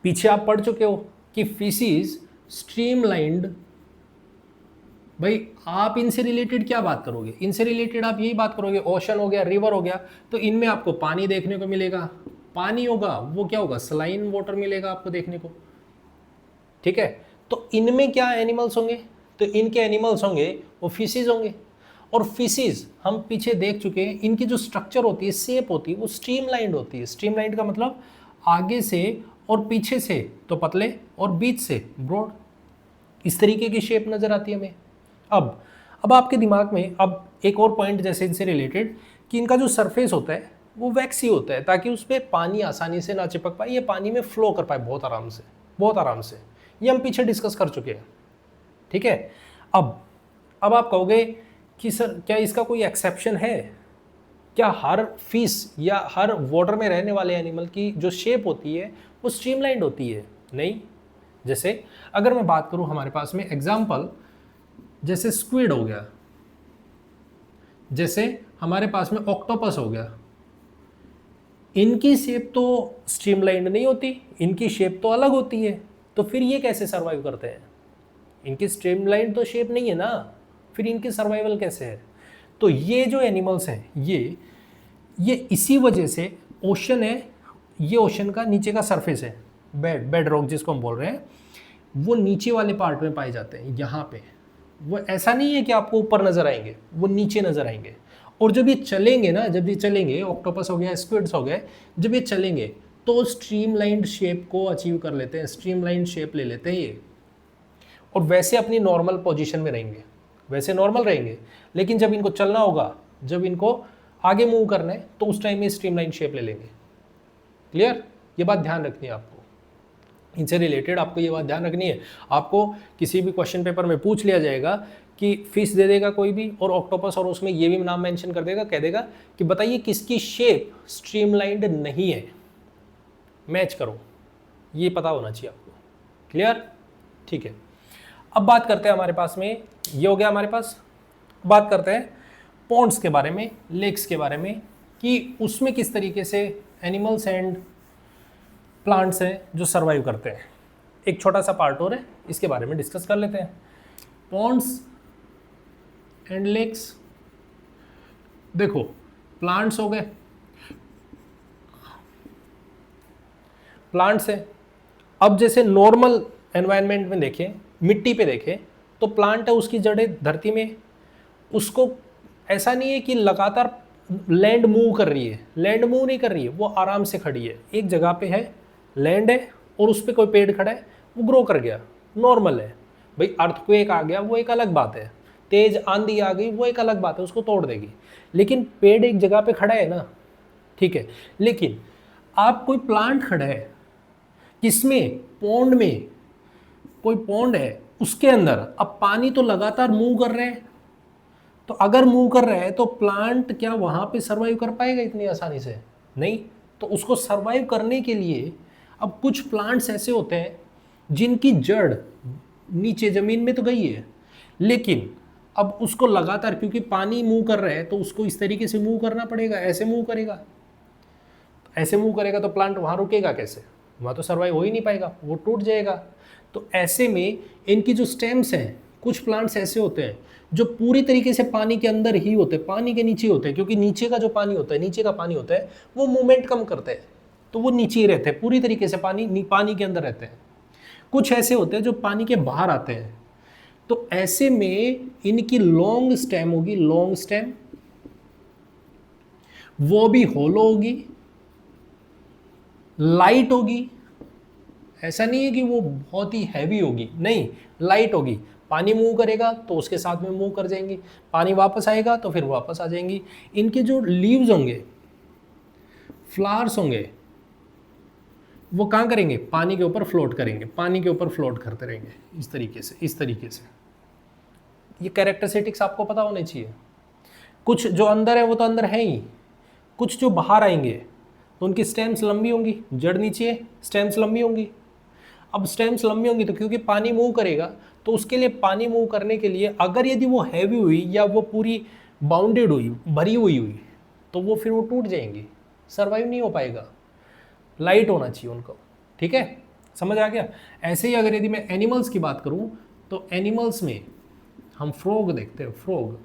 A: पीछे आप पढ़ चुके हो कि फिशिस स्ट्रीमलाइंड। भाई आप इनसे रिलेटेड क्या बात करोगे, इनसे रिलेटेड आप यही बात करोगे, ओशन हो गया, रिवर हो गया, तो इनमें आपको पानी देखने को मिलेगा। पानी होगा वो क्या होगा, सलाइन वाटर मिलेगा आपको देखने को। ठीक है, तो इनमें क्या एनिमल्स होंगे, तो इनके एनिमल्स होंगे वो फिशिस होंगे। और फिशिस हम पीछे देख चुके हैं, इनकी जो स्ट्रक्चर होती है, शेप होती है, वो स्ट्रीमलाइंड होती है। स्ट्रीमलाइंड का मतलब आगे से और पीछे से तो पतले और बीच से ब्रॉड, इस तरीके की शेप नजर आती है हमें। अब आपके दिमाग में अब एक और पॉइंट जैसे इनसे रिलेटेड, कि इनका जो सरफेस होता है वो वैक्सी होता है, ताकि उस पर पानी आसानी से ना चिपक पाए, ये पानी में फ्लो कर पाए बहुत आराम से। ये हम पीछे डिस्कस कर चुके हैं। ठीक है, अब आप कहोगे कि सर क्या इसका कोई एक्सेप्शन है, क्या हर फिश या हर वाटर में रहने वाले एनिमल की जो शेप होती है वो स्ट्रीमलाइंड होती है? नहीं। जैसे अगर मैं बात करूं हमारे पास में एग्जाम्पल, जैसे स्क्विड हो गया, जैसे हमारे पास में ऑक्टोपस हो गया, इनकी शेप तो स्ट्रीमलाइंड नहीं होती, इनकी शेप तो अलग होती है। तो फिर ये कैसे सर्वाइव करते हैं? इनकी स्ट्रीमलाइंड तो शेप नहीं है ना, फिर इनकी सर्वाइवल कैसे है? तो ये जो एनिमल्स हैं, ये इसी वजह से, ओशन है, ये ओशन का नीचे का सरफेस है, बेड रॉक जिसको हम बोल रहे हैं, वो नीचे वाले पार्ट में पाए जाते हैं। यहाँ पे वो ऐसा नहीं है कि आपको ऊपर नजर आएंगे, वो नीचे नजर आएंगे। और जब ये चलेंगे, ऑक्टोपस हो गया, स्क्विड्स हो गए, जब ये चलेंगे तो स्ट्रीमलाइंड शेप को अचीव कर लेते हैं, स्ट्रीमलाइंड शेप ले लेते हैं ये, और वैसे अपनी नॉर्मल पोजीशन में रहेंगे, वैसे नॉर्मल रहेंगे। लेकिन जब इनको चलना होगा, जब इनको आगे मूव करना है, तो उस टाइम में स्ट्रीमलाइंड शेप ले लेंगे। क्लियर? ये बात ध्यान रखनी है आपको, इनसे रिलेटेड आपको ये बात ध्यान रखनी है। आपको किसी भी क्वेश्चन पेपर में पूछ लिया जाएगा कि फिश दे देगा कोई भी और ऑक्टोपस, और उसमें ये भी नाम मेंशन कर देगा, कह देगा कि बताइए किसकी शेप स्ट्रीमलाइंड नहीं है, मैच करो। ये पता होना चाहिए आपको। क्लियर? ठीक है, अब बात करते हैं हमारे पास में, ये हो गया हमारे पास। बात करते हैं पॉन्ड्स के बारे में, लेक्स के बारे में, कि उसमें किस तरीके से एनिमल्स एंड प्लांट्स हैं जो सर्वाइव करते हैं। एक छोटा सा पार्ट और है, इसके बारे में डिस्कस कर लेते हैं। पॉन्ड्स एंड लेक्स, देखो प्लांट्स हो गए, प्लांट्स है। अब जैसे नॉर्मल एनवायरनमेंट में देखें, मिट्टी पे देखें, तो प्लांट है, उसकी जड़ें धरती में, उसको ऐसा नहीं है कि लगातार लैंड मूव कर रही है, लैंड मूव नहीं कर रही है, वो आराम से खड़ी है एक जगह पे है, लैंड है, और उस पर कोई पेड़ खड़ा है, वो ग्रो कर गया, नॉर्मल है। भाई अर्थक्वेक आ गया वो एक अलग बात है, तेज आंधी आ गई वो एक अलग बात है, उसको तोड़ देगी। लेकिन पेड़ एक जगह पे खड़ा है ना, ठीक है। लेकिन आप कोई प्लांट खड़ा है किसमें, पौंड में, कोई पौंड है उसके अंदर, अब पानी तो लगातार मूव कर रहे हैं, तो अगर मूव कर रहा है तो प्लांट क्या वहां पे सरवाइव कर पाएगा इतनी आसानी से? नहीं। तो उसको सरवाइव करने के लिए अब कुछ प्लांट्स ऐसे होते हैं जिनकी जड़ नीचे जमीन में तो गई है, लेकिन अब उसको लगातार, क्योंकि पानी मूव कर रहा है तो उसको इस तरीके से मूव करना पड़ेगा, ऐसे मूव करेगा, ऐसे मूव करेगा तो प्लांट वहां रुकेगा कैसे? वहां तो सर्वाइव हो ही नहीं पाएगा, वो टूट जाएगा। तो ऐसे में इनकी जो स्टेम्स हैं, कुछ प्लांट्स ऐसे होते हैं जो पूरी तरीके से पानी के अंदर ही होते हैं, पानी के नीचे होते हैं, क्योंकि नीचे का जो पानी होता है, नीचे का पानी होता है वो मूवमेंट कम करते हैं, तो वो नीचे ही रहते हैं, पूरी तरीके से पानी के अंदर रहते हैं। कुछ ऐसे होते हैं जो पानी के बाहर आते हैं, तो ऐसे में इनकी लॉन्ग स्टेम होगी, लॉन्ग स्टेम, वो भी होलो होगी, लाइट होगी। ऐसा नहीं है कि वो बहुत ही हैवी होगी, नहीं, लाइट होगी। पानी मूव करेगा तो उसके साथ में मूव कर जाएंगी, पानी वापस आएगा तो फिर वापस आ जाएंगी। इनके जो लीव्स होंगे, फ्लावर्स होंगे, वो कहाँ करेंगे? पानी के ऊपर फ्लोट करेंगे, पानी के ऊपर फ्लोट करते रहेंगे, इस तरीके से, इस तरीके से। ये कैरेक्टरिस्टिक्स आपको पता होने चाहिए। कुछ जो अंदर है वो तो अंदर है ही, कुछ जो बाहर आएंगे तो उनकी स्टेम्स लंबी होंगी, जड़ नीचे है, स्टेम्स लंबी होंगी। अब स्टेम्स लंबी होंगी तो क्योंकि पानी मूव करेगा, तो उसके लिए, पानी मूव करने के लिए अगर यदि वो हैवी हुई या वो पूरी बाउंडेड हुई, भरी हुई तो वो फिर वो टूट जाएंगी, सर्वाइव नहीं हो पाएगा। लाइट होना चाहिए उनको, ठीक है, समझ आ गया? ऐसे ही अगर यदि मैं एनिमल्स की बात करूं तो एनिमल्स में हम फ्रॉग देखते हैं, फ्रॉग,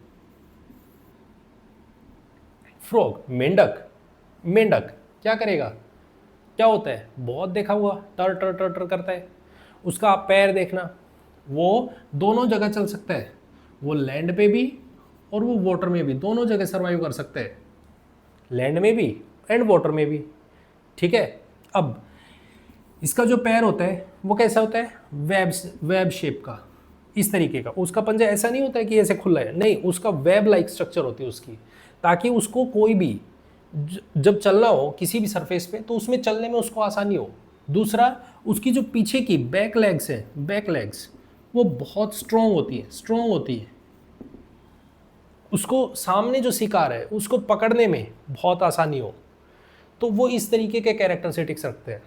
A: फ्रॉग, मेंढक। मेंढक क्या करेगा? क्या होता है, बहुत देखा हुआ, टर टर टर टर करता है। उसका आप पैर देखना, वो दोनों जगह चल सकता है, वो लैंड पे भी और वो वाटर में भी, दोनों जगह सर्वाइव कर सकते हैं, लैंड में भी एंड वाटर में भी, ठीक है। अब इसका जो पैर होता है वो कैसा होता है? वेब शेप का, इस तरीके का। उसका पंजा ऐसा नहीं होता है कि ऐसे खुला है, नहीं, उसका वेब लाइक स्ट्रक्चर होती है उसकी, ताकि उसको कोई भी जब चलना हो किसी भी सरफेस पे तो उसमें चलने में उसको आसानी हो। दूसरा, उसकी जो पीछे की बैक लेग्स है, बैक लेग्स, वो बहुत स्ट्रॉन्ग होती है, स्ट्रॉन्ग होती है। उसको सामने जो शिकार है उसको पकड़ने में बहुत आसानी हो, तो वो इस तरीके के कैरेक्टरिस्टिक्स रखते हैं।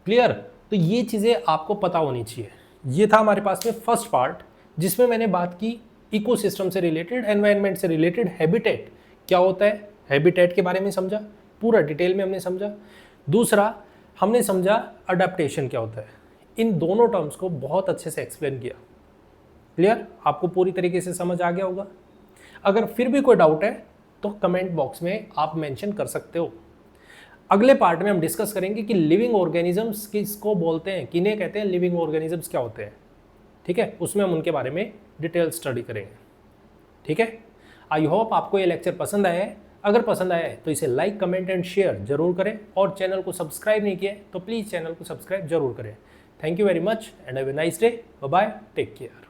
A: क्लियर? तो ये चीज़ें आपको पता होनी चाहिए। ये था हमारे पास में फर्स्ट पार्ट, जिसमें मैंने बात की इकोसिस्टम से रिलेटेड, एनवायरनमेंट से रिलेटेड, हैबिटेट क्या होता है, हैबिटेट के बारे में समझा, पूरा डिटेल में हमने समझा। दूसरा, हमने समझा अडेप्टेशन क्या होता है। इन दोनों टर्म्स को बहुत अच्छे से एक्सप्लेन किया। क्लियर? आपको पूरी तरीके से समझ आ गया होगा। अगर फिर भी कोई डाउट है तो कमेंट बॉक्स में आप मेंशन कर सकते हो। अगले पार्ट में हम डिस्कस करेंगे कि लिविंग ऑर्गेनिजम्स किसको बोलते हैं, किन्हें कहते हैं, लिविंग ऑर्गेनिजम्स क्या होते हैं, ठीक है। उसमें हम उनके बारे में डिटेल स्टडी करेंगे, ठीक है। आई होप आपको ये लेक्चर पसंद आया है। अगर पसंद आया है तो इसे लाइक, कमेंट एंड शेयर जरूर करें, और चैनल को सब्सक्राइब नहीं किया तो प्लीज़ चैनल को सब्सक्राइब जरूर करें। Thank you very much and have a nice day. Bye bye, take care.